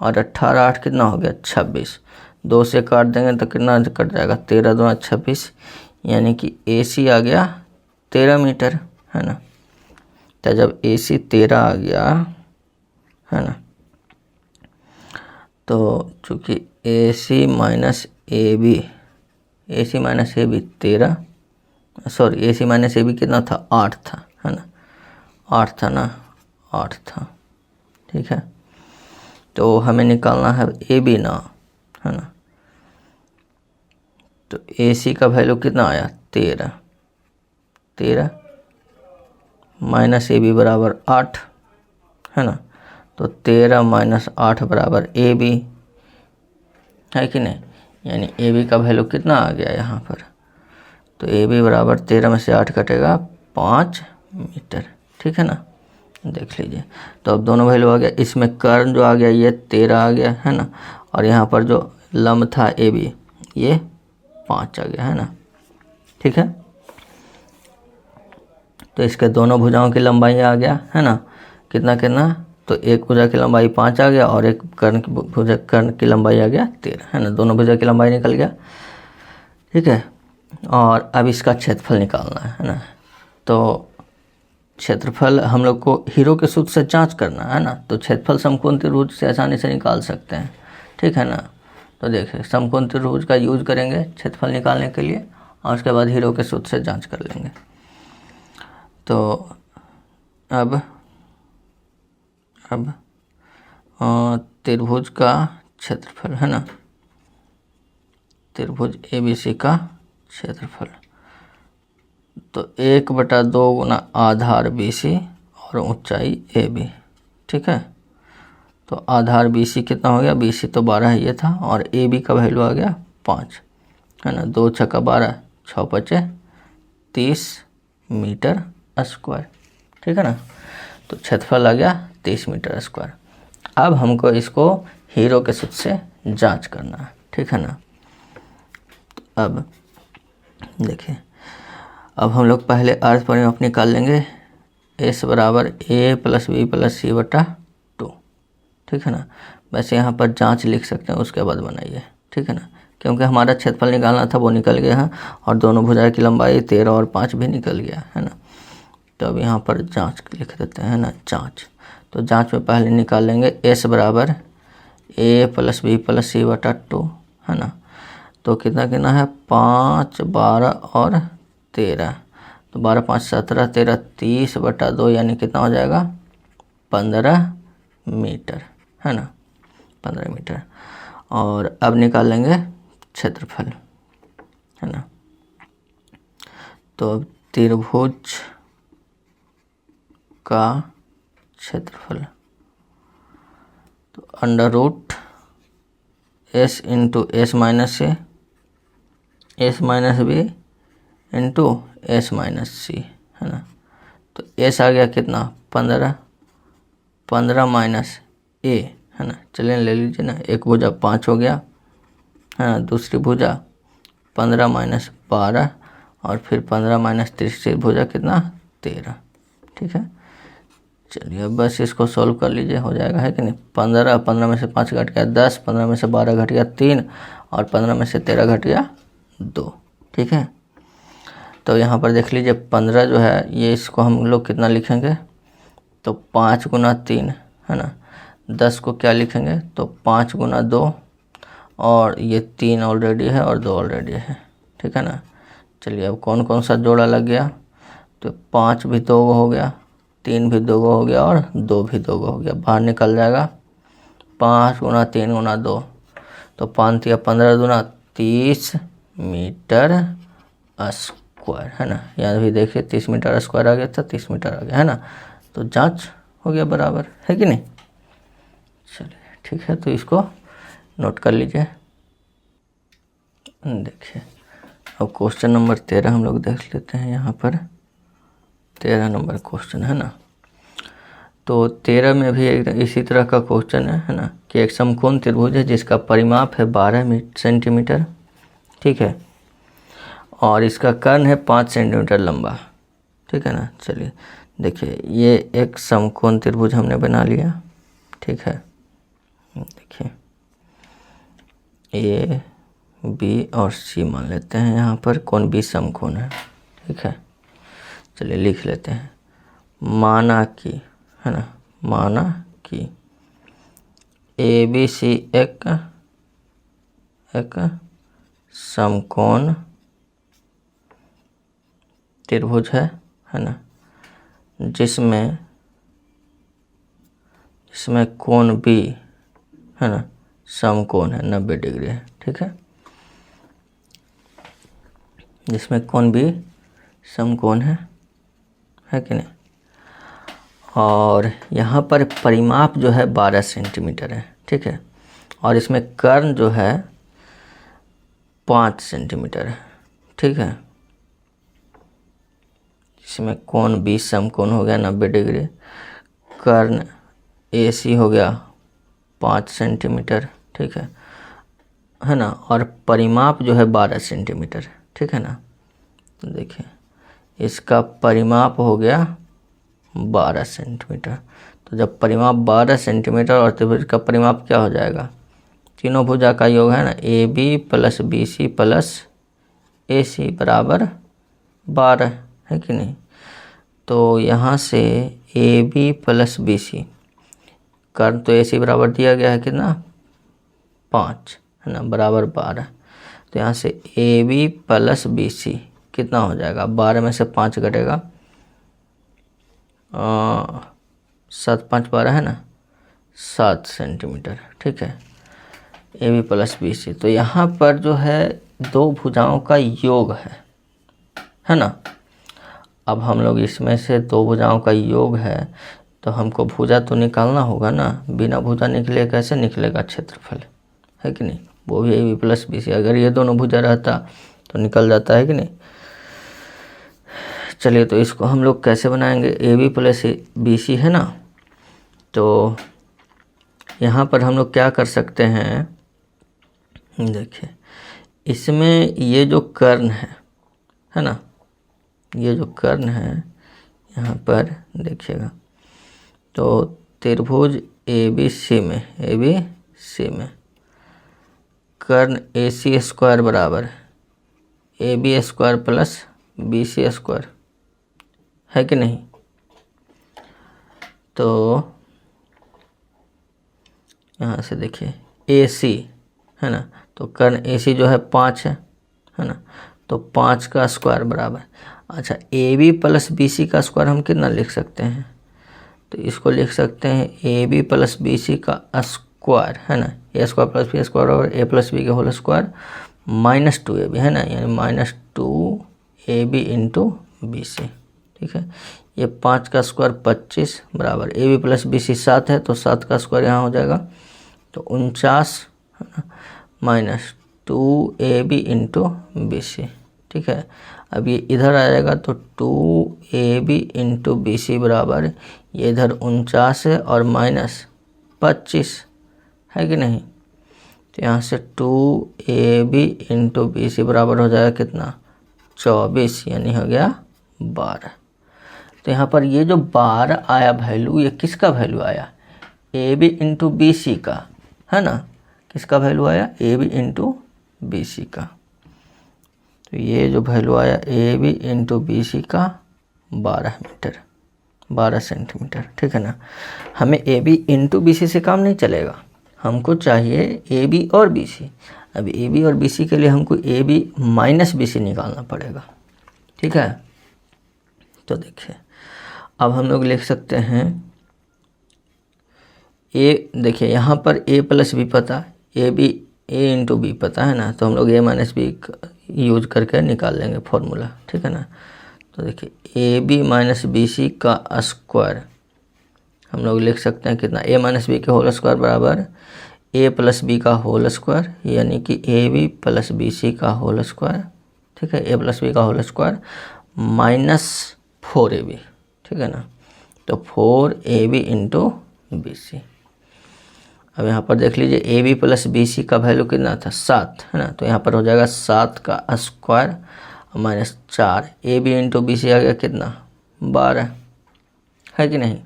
और 18 8 कितना हो गया, 26। 2 से काट देंगे तो कितना कट जाएगा, 13 2 26, यानी कि AC आ गया 13 मीटर, है ना। तो जब AC 13 आ गया, है ना, तो चूँकि AC minus AB 13, sorry AC minus AB कितना था, 8 था, है ना, 8 था ना, 8 था। ठीक है, तो हमें निकालना है AB ना, है ना। तो AC का वैल्यू कितना आया, 13 माइनस AB बराबर 8, है ना। तो 13 माइनस 8 बराबर AB, है कि नहीं, यानी AB का वैल्यू कितना आ गया यहाँ पर, तो AB बराबर 13 में से 8 कटेगा 5 मीटर। ठीक है ना, देख लीजिए। तो अब दोनों वैल्यू आ गया, इसमें कर्ण जो आ गया ये 13 आ गया, है ना, और यहाँ पर जो लंब था AB ये 5 आ गया, है ना। ठीक है, तो इसके दोनों भुजाओं की लंबाई आ गया, है ना, कितना कितना, तो एक भुजा की लंबाई 5 आ गया और एक कर्ण की लंबाई आ गया 13, है ना। दोनों भुजा की लंबाई निकल गया। ठीक है, और अब इसका क्षेत्रफल निकालना है ना। तो क्षेत्रफल हम लोग को हीरो के सूत्र से जांच करना है ना, तो क्षेत्रफल समकोण त्रिभुज से आसानी से निकाल सकते हैं। ठीक है ना, तो देखिए समकोण त्रिभुज का यूज करेंगे क्षेत्रफल निकालने के लिए और उसके बाद हीरो के सूत्र से जांच कर लेंगे। तो अब त्रिभुज का क्षेत्रफल, है ना, त्रिभुज ABC का क्षेत्रफल। तो 1/2 गुना आधार BC और ऊंचाई AB, ठीक है। तो आधार BC कितना हो गया, BC तो 12 है ये था, और AB का वैल्यू आ गया 5, है ना। 2 छक्का 12, 6 पचे 30 मीटर स्क्वायर, ठीक है ना। तो क्षेत्रफल आ गया 30 मीटर स्क्वायर। अब हमको इसको हीरो के सूत्र से जांच करना है, ठीक है ना। अब देखिए, अब हम लोग पहले अर्थ परिमाप निकाल लेंगे। S बराबर A plus B plus C बटा 2, ठीक है ना। वैसे यहाँ पर जांच लिख सकते हैं, उसके बाद बनाइए, ठीक है ना, क्योंकि हमारा क्षेत्रफल निकालना था वो निकल गया है, और दोनों भुजाएं की लंबाई 13 और 5 भी निकल गया है ना। तो अब यहाँ पर जांच लिख देते हैं ना, जांच। तो जांच में पहले निकाल लेंगे S बराबर A plus B plus C बटा 2, है ना। तो कितना है, 5, 12 और 13, तो 12, 5, 17, 13, 30 बटा 2, यानी कितना हो जाएगा 15 मीटर, है ना, 15 मीटर। और अब निकाल लेंगे क्षेत्रफल, है ना। तो अब त्रिभुज का क्षेत्रफल, तो under root S into S minus A, S minus B into S minus C, है ना। तो S आ गया कितना 15, 15 माइनस A, है ना। चलिए ले लीजिए ना, एक भुजा 5 हो गया, है ना, दूसरी भुजा 15 माइनस 12, और फिर 15 माइनस तीसरी भुजा कितना 13, ठीक है। चलिए अब बस इसको सॉल्व कर लीजिए, हो जाएगा, है कि नहीं। 15 में से 5 घट गया 10, 15 में से 12 घट गया 3, और 15 में से 13 घट गया 2, ठीक है। तो यहाँ पर देख लीजिए 15 जो है ये, इसको हम लोग कितना लिखेंगे, तो 5 गुना 3, है ना। 10 को क्या लिखेंगे, तो 5 गुना 2, और ये 3 ऑलरेडी है और 2 ऑलरेडी है, ठीक है ना। चलिए अब कौन कौन सा जोड़ा लग गया, तो 5 भी 2 हो गया, 3 भी 2 हो गया, और 2 भी 2 हो गया, बाहर निकल जाएगा 5 गुना 3 गुना 2, तो 5 या 15 दूना 30 मीटर स्क्वायर, है ना। यहाँ भी देखिए 30 मीटर स्क्वायर आ गया था, 30 मीटर आ गया, है ना। तो जांच हो गया बराबर, है कि नहीं। चलिए ठीक है, तो इसको नोट कर लीजिए। देखिए अब क्वेश्चन नंबर 13 हम लोग देख लेते हैं। यहाँ पर 13 नंबर क्वेश्चन है ना। तो 13 में भी एक इसी तरह का क्वेश्चन है ना, कि एक समकोण त्रिभुज है जिसका परिमाप है 12 सेंटीमीटर, ठीक है, और इसका कर्ण है 5 सेंटीमीटर लंबा, ठीक है ना। चलिए देखिए, ये एक समकोण त्रिभुज हमने बना लिया, ठीक है। देखिए A, B और C मान लेते हैं, यहाँ पर कोण B समकोण है, ठीक है। चलिए लिख लेते हैं, माना कि, है ना, माना कि ABC एक समकोण त्रिभुज है ना, जिसमें कोण B, है ना, समकोण है 90 डिग्री है, ठीक है। जिसमें कोण B समकोण है कि नहीं। और यहाँ पर परिमाप जो है 12 सेंटीमीटर है, ठीक है, और इसमें कर्ण जो है 5 सेंटीमीटर है, ठीक है। इसमें कोण B समकोण हो गया 90 डिग्री, कर्ण AC हो गया 5 सेंटीमीटर, ठीक है ना, और परिमाप जो है 12 सेंटीमीटर, ठीक है ना। तो देखिए इसका परिमाप हो गया 12 सेंटीमीटर। तो जब परिमाप 12 सेंटीमीटर और त्रिभुज का परिमाप क्या हो जाएगा, तीनों भुजा का योग है ना, AB plus BC plus AC बराबर 12, है कि नहीं। तो यहाँ से AB प्लस BC, कर्ण तो AC बराबर दिया गया है कितना 5, है ना, बराबर 12। तो यहाँ से AB प्लस BC कितना हो जाएगा, 12 में से 5 घटेगा, 7, 5, 12 है ना, 7 सेंटीमीटर, ठीक है। AB प्लस BC, तो यहाँ पर जो है दो भुजाओं का योग है ना। अब हम लोग इसमें से दो भुजाओं का योग है तो हमको भुजा तो निकालना होगा ना, बिना भुजा निकले कैसे निकलेगा क्षेत्रफल, है कि नहीं। वो भी AB प्लस BC, अगर ये दोनों भुजा रहता तो निकल जाता है कि नहीं। चलिए तो इसको हम लोग कैसे बनाएंगे, AB प्लस BC है ना। तो यहाँ पर हम लोग क्या कर सकते हैं, देखिए इसमें ये जो कर्ण है ना, ये जो कर्ण है यहाँ पर देखिएगा, तो त्रिभुज ABC में कर्ण AC स्क्वायर बराबर AB square plus BC square, है कि नहीं। तो यहाँ से देखिए AC है ना, तो कर्ण AC जो है 5 है ना, तो 5 का स्क्वायर बराबर, अच्छा AB प्लस BC का स्क्वायर हम कितना लिख सकते हैं, तो इसको लिख सकते हैं AB प्लस BC का स्क्वायर है ना, A square plus B square और A प्लस B के होल स्क्वायर माइनस 2AB है ना, यानी माइनस 2AB इंटू BC, ठीक है। ये 5 का स्क्वायर 25 बराबर AB प्लस BC 7 है, तो 7 का स्क्वायर यहाँ हो जाएगा तो 49 माइनस 2AB इंटू BC, ठीक है। अब ये इधर आ जाएगा तो 2AB इंटू BC बराबर, ये इधर 49 है और माइनस 25 है कि नहीं, तो यहाँ से 2AB इंटू BC बराबर हो जाएगा कितना 24, यानी हो गया 12। तो यहाँ पर ये जो 12 आया वैल्यू, ये किसका वैल्यू आया, AB इंटू BC का, है ना। किसका वैल्यू आया, AB इंटू BC का। तो ये जो वैल्यू आया AB इंटू BC का 12 सेंटीमीटर, ठीक है ना। हमें AB इंटू BC से काम नहीं चलेगा, हमको चाहिए AB और BC। अब AB और BC के लिए हमको AB माइनस BC निकालना पड़ेगा, ठीक है। तो देखिए अब हम लोग लिख सकते हैं देखिए यहाँ पर A प्लस B पता, A इंटू B पता है ना, तो हम लोग A माइनस B यूज करके निकाल लेंगे फॉर्मूला, ठीक है ना। तो देखिए AB माइनस BC का स्क्वायर हम लोग लिख सकते हैं कितना, A माइनस B के होल स्क्वायर बराबर A प्लस B का होल स्क्वायर, यानी कि AB प्लस BC का होल स्क्वायर, ठीक है। A प्लस B का होल स्क्वायर माइनस 4AB, ठीक है ना, तो 4AB इंटू BC। अब यहाँ पर देख लीजिए AB प्लस BC का वैल्यू कितना था 7 है ना, तो यहाँ पर हो जाएगा 7 का square minus 4, AB into BC आ गया कितना 12, है कि नहीं।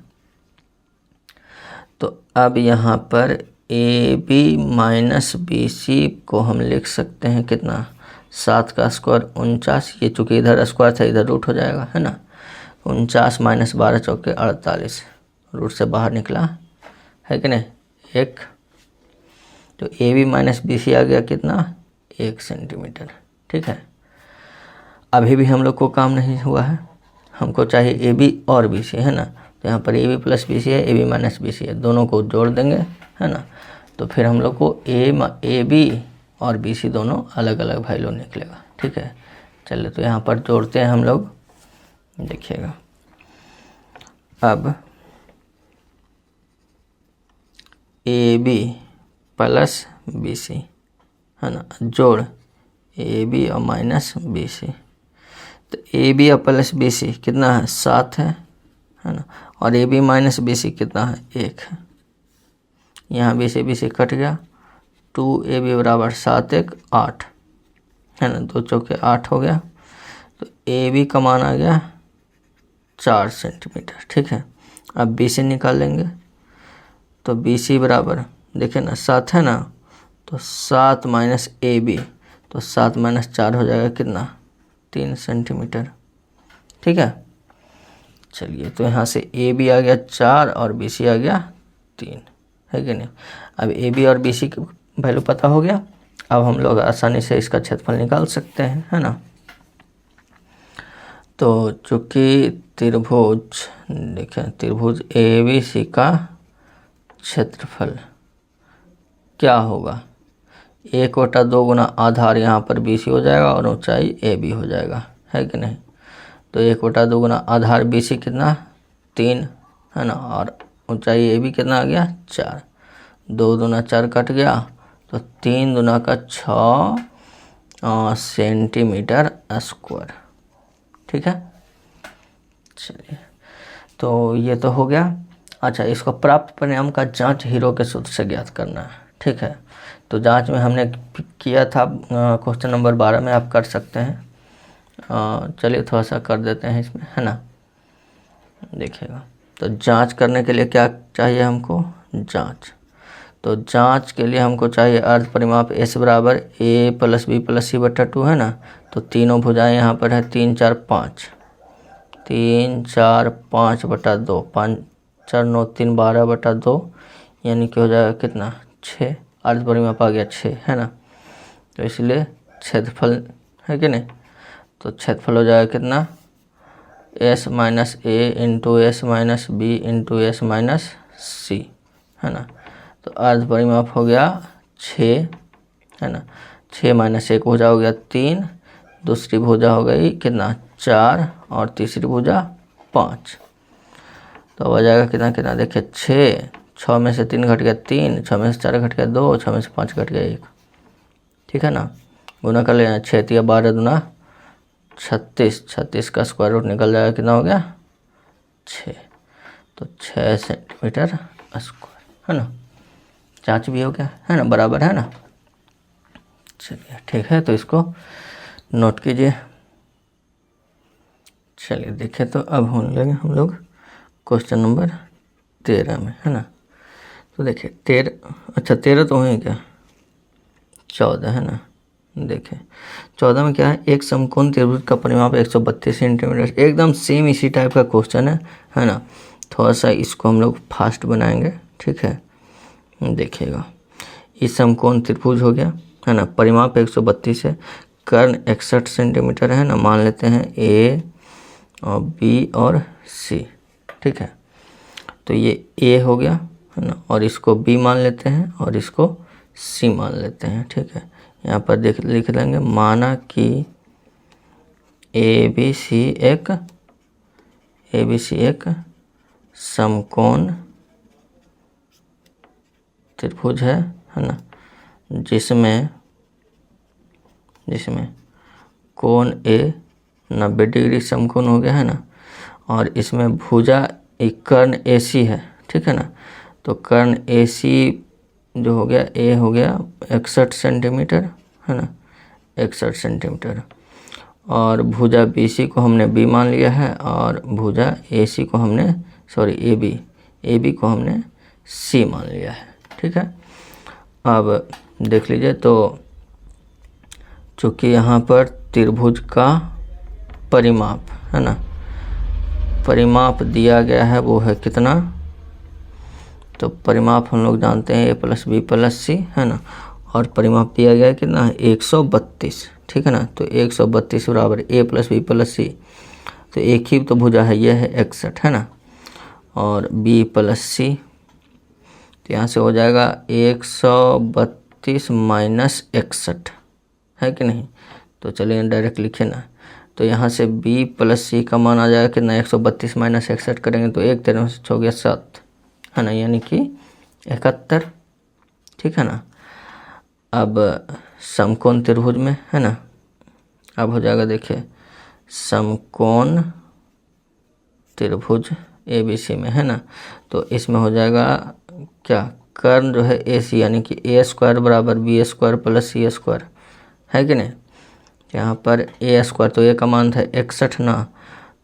तो अब यहाँ पर AB माइनस BC को हम लिख सकते हैं कितना, 7 का स्क्वायर 49, ये चूँकि इधर स्क्वायर था इधर रूट हो जाएगा, है ना। 49 माइनस 12 चौके 48, रूट से बाहर निकला, है कि नहीं 1। तो AB माइनस BC आ गया कितना 1 सेंटीमीटर, ठीक है। अभी भी हम लोग को काम नहीं हुआ है, हमको चाहिए AB और BC, है ना। तो यहाँ पर AB प्लस BC है, AB माइनस BC है, दोनों को जोड़ देंगे, है ना। तो फिर हम लोग को AB और BC दोनों अलग अलग वैल्यू निकलेगा, ठीक है। चलिए तो यहाँ पर जोड़ते हैं हम लोग, देखिएगा। अब AB प्लस BC है ना, जोड़ AB और माइनस BC, तो AB और प्लस BC कितना है 7 है ना, और AB माइनस BC कितना है 1 है। यहाँ BC कट गया, 2AB बराबर 7 1 8 है ना, 2 चौके 8 हो गया। तो AB का मान आ गया 4 सेंटीमीटर, ठीक है। अब BC निकाल लेंगे, तो BC बराबर देखिए ना 7 है ना, तो 7 माइनस AB, तो 7 माइनस 4 हो जाएगा कितना 3 सेंटीमीटर, ठीक है। चलिए तो यहाँ से AB आ गया 4 और BC आ गया 3, है कि नहीं। अब AB और BC की वैल्यू पता हो गया, अब हम लोग आसानी से इसका क्षेत्रफल निकाल सकते हैं, है ना। तो चूँकि त्रिभुज देखें, त्रिभुज ABC का क्षेत्रफल क्या होगा, 1/2 गुना आधार यहाँ पर BC हो जाएगा और ऊंचाई AB हो जाएगा, है कि नहीं। तो 1/2 गुना आधार BC कितना 3 है ना, और ऊंचाई AB कितना आ गया 4। 2 दूना 4 कट गया, तो 3 दूना का 6 सेंटीमीटर स्क्वायर। ठीक है, चलिए तो ये तो हो गया। अच्छा, इसको प्राप्त परिणाम का जांच हीरो के सूत्र से ज्ञात करना है। ठीक है, तो जांच में हमने किया था क्वेश्चन नंबर 12 में, आप कर सकते हैं। चलिए थोड़ा सा कर देते हैं इसमें, है ना। देखिएगा, तो जांच करने के लिए क्या चाहिए हमको, जांच। तो जांच के लिए हमको चाहिए अर्ध परिमाप S बराबर A + B + C/2 है ना। तो तीनों भुजाएं यहाँ पर है 3 4 5, 3 4 5/2, 5 4 9 3 12/2, यानी कि हो जाएगा कितना 6। अर्ध परिमाप आ गया 6, है ना। तो इसलिए क्षेत्रफल है कि नहीं, तो क्षेत्रफल हो जाएगा कितना S - A × S - B × S - C, है ना। तो अर्ध परिमाप हो गया 6, है ना। 6 - 1 भुजा हो गया 3, दूसरी भुजा हो गई कितना 4, और तीसरी भुजा 5। तो अब आ जाएगा कितना कितना, देखिए 6 में से 3 घट गया 3, 6 में से 4 घट गया 2, 6 में से 5 घट गया 1। ठीक है ना, गुना कर लेना। 6 × 12 दूना 36, 36 का स्क्वायर रूट निकल जाएगा, कितना हो गया 6। तो 6 सेंटीमीटर स्क्वायर, है ना। जांच भी हो गया, है ना, बराबर है ना। चलिए ठीक है, तो इसको नोट कीजिए। चलिए देखिए, तो अब होने लगे हम लोग क्वेश्चन नंबर 13 में, है ना। तो देखिए 13, अच्छा 13 तो हुए क्या, 14 है ना। देखिए 14 में क्या है, एक समकोण त्रिभुज का परिमाप 132 सेंटीमीटर। एकदम सेम इसी टाइप का क्वेश्चन है ना। थोड़ा सा इसको हम लोग फास्ट बनाएंगे, ठीक है। देखिएगा, इस समकोण त्रिभुज हो गया, है ना। परिमाप 132 है, कर्ण 61 सेंटीमीटर है ना। मान लेते हैं A और B और C, ठीक है। तो ये A हो गया, है ना, और इसको B मान लेते हैं और इसको C मान लेते हैं, ठीक है। यहाँ पर लिख लेंगे, माना कि ABC एक समकोण त्रिभुज है ना, जिसमें कोण A 90 डिग्री समकोण हो गया, है ना। और इसमें भुजा एक कर्ण AC है, ठीक है ना। तो कर्ण AC जो हो गया A हो गया 61 सेंटीमीटर, है ना, 61 सेंटीमीटर। और भुजा BC को हमने B मान लिया है, और भुजा AC को हमने AB को हमने C मान लिया है, ठीक है। अब देख लीजिए, तो चूँकि यहाँ पर त्रिभुज का परिमाप, है ना, परिमाप दिया गया है, वो है कितना, तो परिमाप हम लोग जानते हैं A + B + C, है ना। और परिमाप दिया गया है कितना है 132, ठीक है ना। तो 132 बराबर A + B + C, तो एक ही तो भुजा है, ये है 61, है ना, और B + C, तो यहाँ से हो जाएगा 132 - 61, है कि नहीं। तो चलिए डायरेक्ट लिखे ना। तो यहाँ से B + C का मान आ जाएगा कितना, 132 - 61 करेंगे तो 1 13 से 6 गया 7, है ना, यानी कि 71, ठीक है ना। अब समकोण त्रिभुज में, है ना, अब हो जाएगा, देखिए समकोण त्रिभुज ABC में, है ना। तो इसमें हो जाएगा क्या, कर्ण जो है AC, यानी कि A² बराबर B² + C², है कि नहीं। यहाँ पर A², तो A का मान था 61 ना,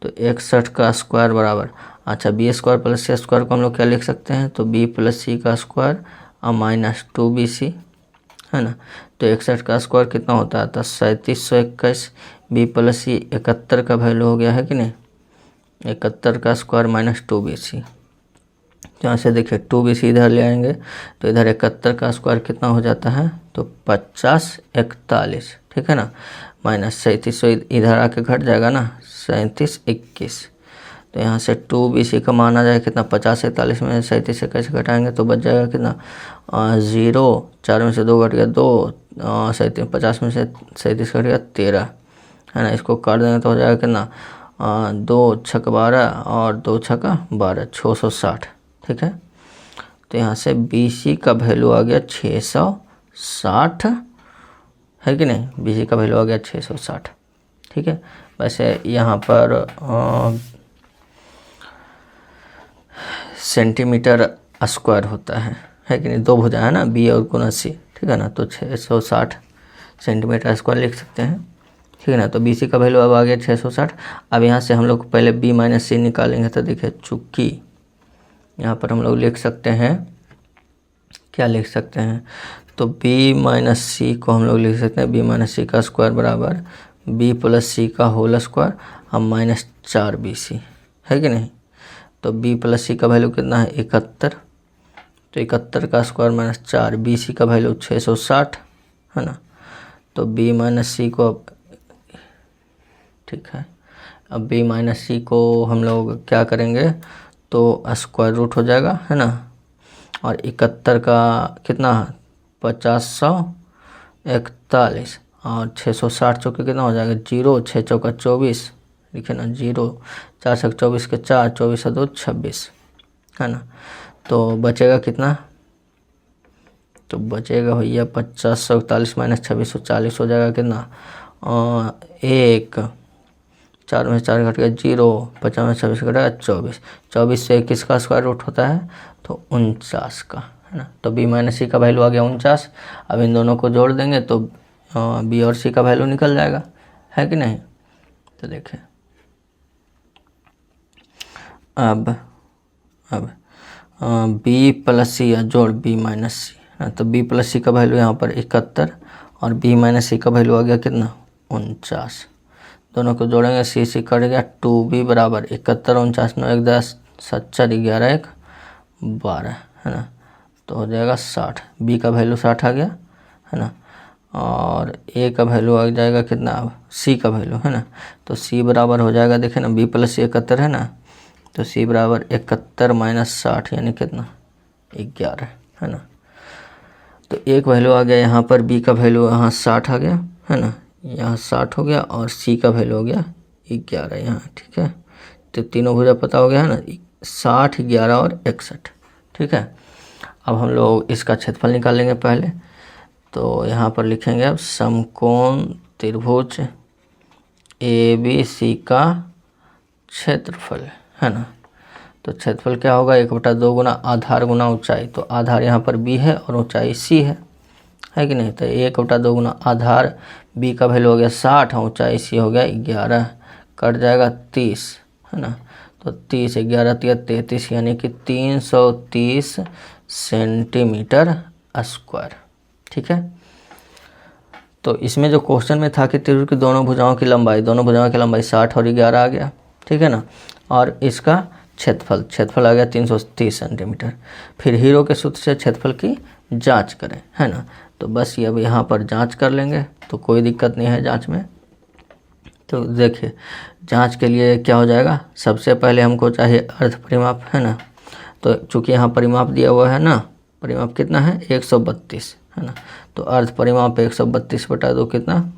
तो 61 का स्क्वायर बराबर, अच्छा B² + C² को हम लोग क्या लिख सकते हैं, तो B + C का स्क्वायर और -2BC, है ना। तो 61 का स्क्वायर कितना होता है, तो 3721। B + C 71 का वैल्यू हो गया, है कि नहीं। 71 का स्क्वायर -2BC, यहाँ से देखिए 2BC इधर ले आएंगे, तो इधर 71 का स्क्वायर कितना हो जाता है, तो 50 41, ठीक है ना। -3700 इधर आके घट जाएगा ना, 37 21। तो यहाँ से 2BC का मान आ जाएगा कितना, 50 41 में 37 से कैसे घटाएंगे, तो बच जाएगा कितना 0, 4 में से 2 घट गया 2, 50 में से 37 कटेगा 13, है ना। इसको काट देंगे तो हो जाएगा कितना, 2 छक 12 और 2 छक 12, 660, ठीक है। तो यहाँ से BC का वैल्यू आ गया 660, है कि नहीं। BC का वैल्यू आ गया 660, ठीक है। वैसे यहाँ पर सेंटीमीटर स्क्वायर होता है कि नहीं। 2 भुजा है ना, B और गुना C, ठीक है ना। तो 660 सेंटीमीटर स्क्वायर लिख सकते हैं, ठीक है ना। तो BC का वैल्यू अब आ गया 660। अब यहाँ से हम लोग पहले B माइनस C निकालेंगे। तो देखिए, चूँकि यहाँ पर हम लोग लिख सकते हैं, क्या लिख सकते हैं, तो B माइनस C को हम लोग लिख सकते हैं B माइनस C का स्क्वायर बराबर B प्लस C का होल स्क्वायर, हम -4BC, है कि नहीं। तो B प्लस C का वैल्यू कितना है, 71। तो 71 का स्क्वायर -4, BC का वैल्यू 660, है ना। तो B माइनस C को, ठीक है, अब B माइनस C को हम लोग क्या करेंगे, तो स्क्वायर रूट हो जाएगा, है ना। और 71 का कितना, 5041, और 660 चौके कितना हो जाएगा, 0, 6 चौका 24, लिखे ना 0, 4 छक 24 के 4, 24 2 26, है ना। तो बचेगा कितना, तो बचेगा भैया 5041 माइनस 2640 हो जाएगा कितना, 1, 4 में 4 घट गया 0, 50 में 26 घटेगा 24, 24 से किसका स्क्वायर रूट होता है, तो 49 का, है ना। तो B माइनस C का वैल्यू आ गया 49। अब इन दोनों को जोड़ देंगे तो B और C का वैल्यू निकल जाएगा, है कि नहीं। तो देखिए, अब B प्लस C या जोड़ B माइनस C, है। तो B प्लस C का वैल्यू यहाँ पर 71 और B माइनस C का वैल्यू आ गया कितना, 49। दोनों को जोड़ेंगे, C कट गया, 2B बराबर 71, 49, 9 1 10, 7 4 11 1 12, है ना। तो हो जाएगा 60। B का वैल्यू 60 आ गया, है ना। और A का वैल्यू आ जाएगा कितना, अब C का वैल्यू, है ना। तो C बराबर हो जाएगा, देखें ना, B प्लस C 71 है ना। तो C बराबर 71 माइनस 60 यानी कितना, 11, है ना। तो एक वैल्यू आ गया यहाँ पर, B का वैल्यू यहाँ 60 आ गया, है ना। यहाँ 60 हो गया और C का वैल्यू हो गया 11 यहाँ, ठीक है। तो तीनों भुजा पता हो गया, है ना, 60, 11 और 61, ठीक है। अब हम लोग इसका क्षेत्रफल निकालेंगे पहले। तो यहाँ पर लिखेंगे अब समकोण त्रिभुज ABC का क्षेत्रफल, है ना। तो क्षेत्रफल क्या होगा, 1/2 गुना आधार गुना ऊंचाई। तो आधार यहाँ पर B है और ऊंचाई C है कि नहीं। तो 1/2 गुना आधार, B का वैल्यू हो गया 60 और ऊंचाई C हो गया 11, कट जाएगा 30, है ना। तो 30, 11 33, यानी कि 330 सेंटीमीटर स्क्वायर, ठीक है। तो इसमें जो क्वेश्चन में था कि त्रिभुज की दोनों भुजाओं की लंबाई 60 और 11 आ गया, ठीक है ना। और इसका क्षेत्रफल आ गया 330 सेंटीमीटर। फिर हीरो के सूत्र से क्षेत्रफल की जांच करें, है ना। तो बस ये अब यहाँ पर जांच कर लेंगे, तो कोई दिक्कत नहीं है जांच में। तो देखिए, जांच के लिए क्या हो जाएगा, सबसे पहले हमको चाहिए अर्ध परिमाप, है ना। तो चूंकि यहाँ परिमाप दिया हुआ है ना, परिमाप कितना है 132, है ना। तो अर्ध परिमाप 132/2 कितना,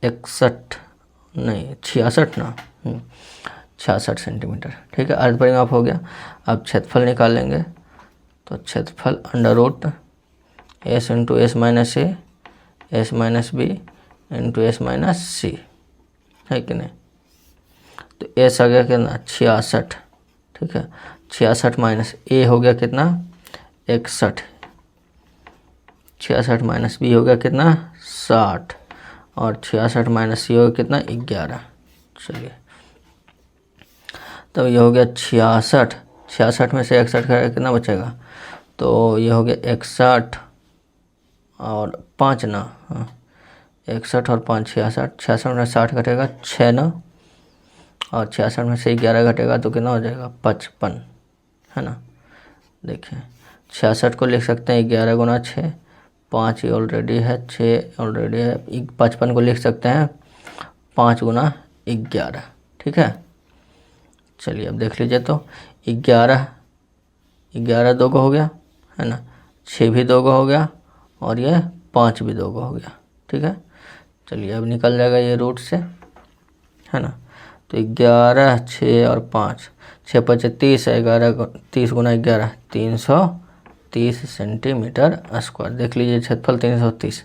61 नहीं 66 ना, 66 सेंटीमीटर, ठीक है। अर्ध परिमाप हो गया। अब क्षेत्रफल निकाल लेंगे। तो क्षेत्रफल √ S into S minus A S minus B into S minus C, है कि नहीं। तो S आ गया कितना 66, ठीक है। 66 माइनस A हो गया कितना 61, 66 माइनस B हो गया कितना 60, और 66 माइनस C हो गया कितना 11। चलिए, तो ये हो गया 66, 66 में से 61 का कितना बचेगा, तो ये हो गया 61 और 5 ना, 61 और 5 66, 66 में 60 घटेगा 6 ना, और 66 में से 11 घटेगा तो कितना हो जाएगा 55, है ना। देखिए, 66 को लिख सकते हैं 11 गुना 6, 5 ऑलरेडी है, 6 ऑलरेडी है। 55 को लिख सकते हैं 5 गुना 11, ठीक है। चलिए अब देख लीजिए, तो 11 2 को हो गया, है ना, 6 भी 2 को हो गया, और ये 5 भी 2 का हो गया, ठीक है। चलिए अब निकल जाएगा ये रूट से, है ना। तो 11, 6 और 5, 6 5 30 है, 11 30 गुना 11 330 सेंटीमीटर स्क्वायर। देख लीजिए क्षेत्रफल 330,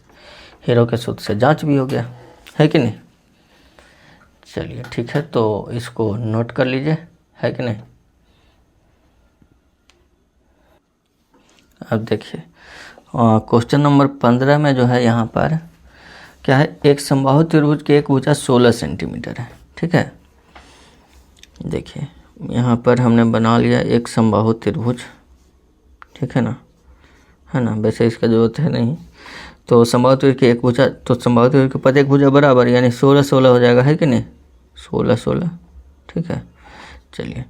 हीरो के सूत्र से जांच भी हो गया, है कि नहीं। चलिए ठीक है, तो इसको नोट कर लीजिए, है कि नहीं। अब देखिए क्वेश्चन नंबर 15 में जो है यहाँ पर क्या है, एक समबाहु त्रिभुज की एक भुजा 16 सेंटीमीटर है, ठीक है। देखिए यहाँ पर हमने बना लिया एक समबाहु त्रिभुज, ठीक है ना, वैसे इसका जरूरत है नहीं। तो समबाहु त्रिभुज की एक भुजा, तो समबाहु त्रिभुज के प्रत्येक भुजा बराबर यानी 16 16 हो जाएगा, है कि नहीं, 16 16, ठीक है। चलिए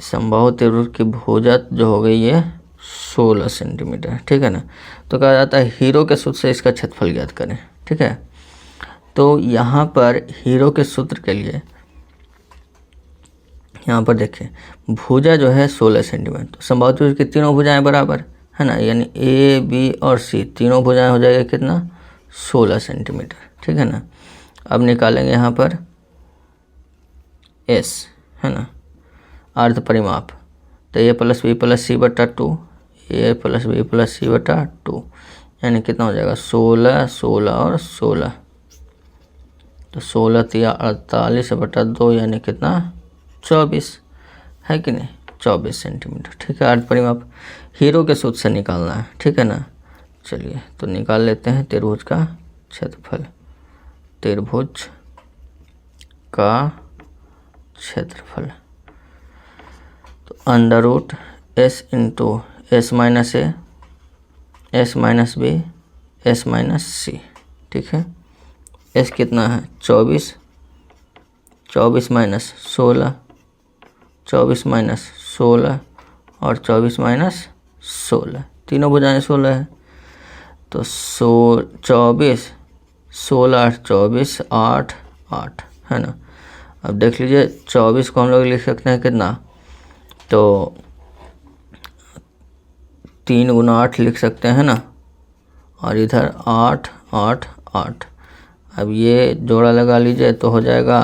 समबाहु त्रिभुज की भुजा जो हो गई ये 16 सेंटीमीटर, ठीक है ना। तो कहा जाता है हीरो के सूत्र से इसका क्षेत्रफल ज्ञात करें, ठीक है। तो यहाँ पर हीरो के सूत्र के लिए यहाँ पर देखिए भुजा जो है 16 सेंटीमीटर, तो समबाहु त्रिभुज की तीनों भुजाएं बराबर, है ना, यानी ए बी और सी तीनों भुजाएं हो जाएगा कितना, 16 सेंटीमीटर, ठीक है ना। अब निकालेंगे यहाँ पर एस, है ना, अर्ध परिमाप। तो ए प्लस बी प्लस सी बटा 2, ए प्लस बी प्लस सी बटा 2 यानी कितना हो जाएगा 16 16 और 16, तो 16 तिया 48 बटा 2 यानी कितना 24, है कि नहीं, 24 सेंटीमीटर, ठीक है। अर्ध परिमाप हीरो के सूत्र से निकालना है, ठीक है ना। चलिए तो निकाल लेते हैं त्रिभुज का क्षेत्रफल, त्रिभुज का क्षेत्रफल। तो under root S into S minus A, S minus B, S minus C, ठीक है। एस कितना है 24, 24 माइनस 16, 24 माइनस 16 और 24 माइनस 16, तीनों भुजाएं 16 है। तो 24 16 24 8 8, है ना। अब देख लीजिए 24 को हम लोग लिख सकते हैं कितना, तो 3 गुना 8 लिख सकते हैं ना, और इधर 8 8 8। अब ये जोड़ा लगा लीजिए तो हो जाएगा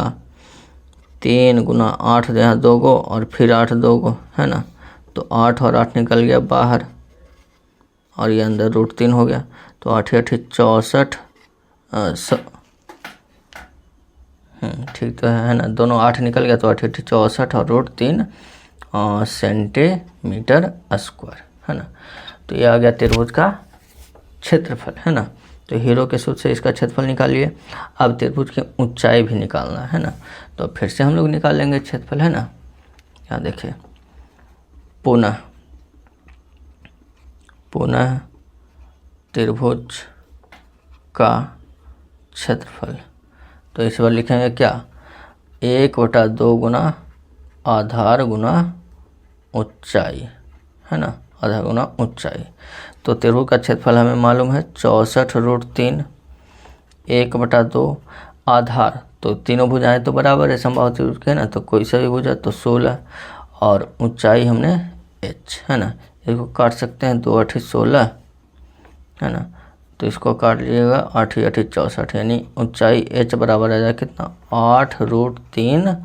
3 गुना 8 यहाँ 2 गो और फिर 8 2 गो, है ना। तो 8 और 8 निकल गया बाहर और ये अंदर √3 हो गया। तो 8 8 64, ठीक तो है ना, दोनों 8 निकल गया तो 8 8 64 और √3 सेंटीमीटर स्क्वायर, है ना। तो ये आ गया त्रिभुज का क्षेत्रफल, है ना। तो हीरो के सूत्र से इसका क्षेत्रफल निकालिए। अब त्रिभुज की ऊंचाई भी निकालना है ना, तो फिर से हम लोग निकाल लेंगे क्षेत्रफल, है ना। यहाँ देखिए पुनः त्रिभुज का क्षेत्रफल, तो इस बार लिखेंगे क्या, 1/2 गुना आधार गुना ऊंचाई, है ना, आधार गुना ऊंचाई। तो त्रिभुज का क्षेत्रफल हमें मालूम है 64√3, 1/2 आधार, तो तीनों भुजाएं तो बराबर है समबाहु त्रिभुज के, ना, तो कोई सा भी भुजा तो 16 और ऊंचाई हमने h, है ना। इसको काट सकते हैं 2 8 16, है ना। तो इसको काट लीजिएगा 8 8 64 यानी ऊंचाई h बराबर आ जाएगा कितना 8√3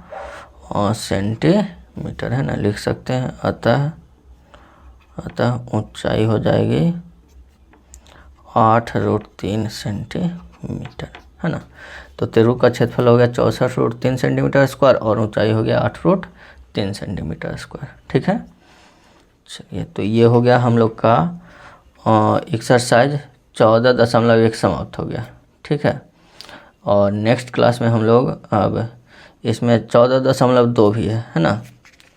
सेंटीमीटर, है ना, लिख सकते हैं। अतः ऊंचाई हो जाएगी 8√3 सेंटीमीटर, है ना। तो त्रिभुज का क्षेत्रफल हो गया 64√3 सेंटीमीटर स्क्वायर और ऊंचाई हो गया 8√3 सेंटीमीटर स्क्वायर, ठीक है। चलिए तो ये हो गया हम लोग का एक्सरसाइज 14.1 समाप्त हो गया, ठीक है। और नेक्स्ट क्लास में हम लोग अब इसमें 14.2 भी है ना।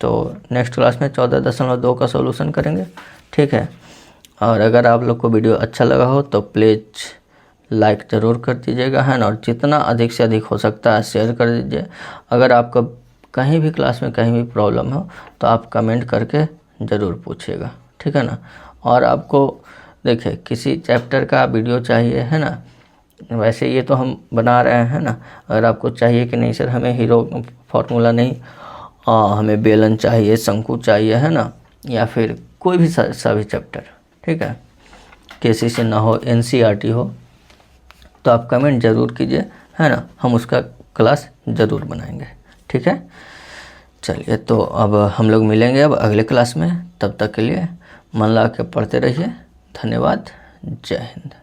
तो नेक्स्ट क्लास में 14.2 का सॉल्यूशन करेंगे, ठीक है। और अगर आप लोग को वीडियो अच्छा लगा हो तो प्लीज़ लाइक ज़रूर कर दीजिएगा, है ना, और जितना अधिक से अधिक हो सकता है शेयर कर दीजिए। अगर आपका कहीं भी क्लास में कहीं भी प्रॉब्लम हो तो आप कमेंट करके ज़रूर पूछिएगा, ठीक है ना। और आपको देखिए किसी चैप्टर का वीडियो चाहिए, है ना, वैसे ये तो हम बना रहे हैं ना। अगर आपको चाहिए कि नहीं सर हमें हीरो फार्मूला नहीं, हमें बेलन चाहिए, शंकु चाहिए, है ना, या फिर कोई भी सभी चैप्टर, ठीक है, KCC ना हो, NCERT हो, तो आप कमेंट ज़रूर कीजिए, है ना, हम उसका क्लास ज़रूर बनाएंगे। ठीक है, चलिए तो अब हम लोग मिलेंगे अब अगले क्लास में। तब तक के लिए मन लगा के पढ़ते रहिए। धन्यवाद। जय हिंद।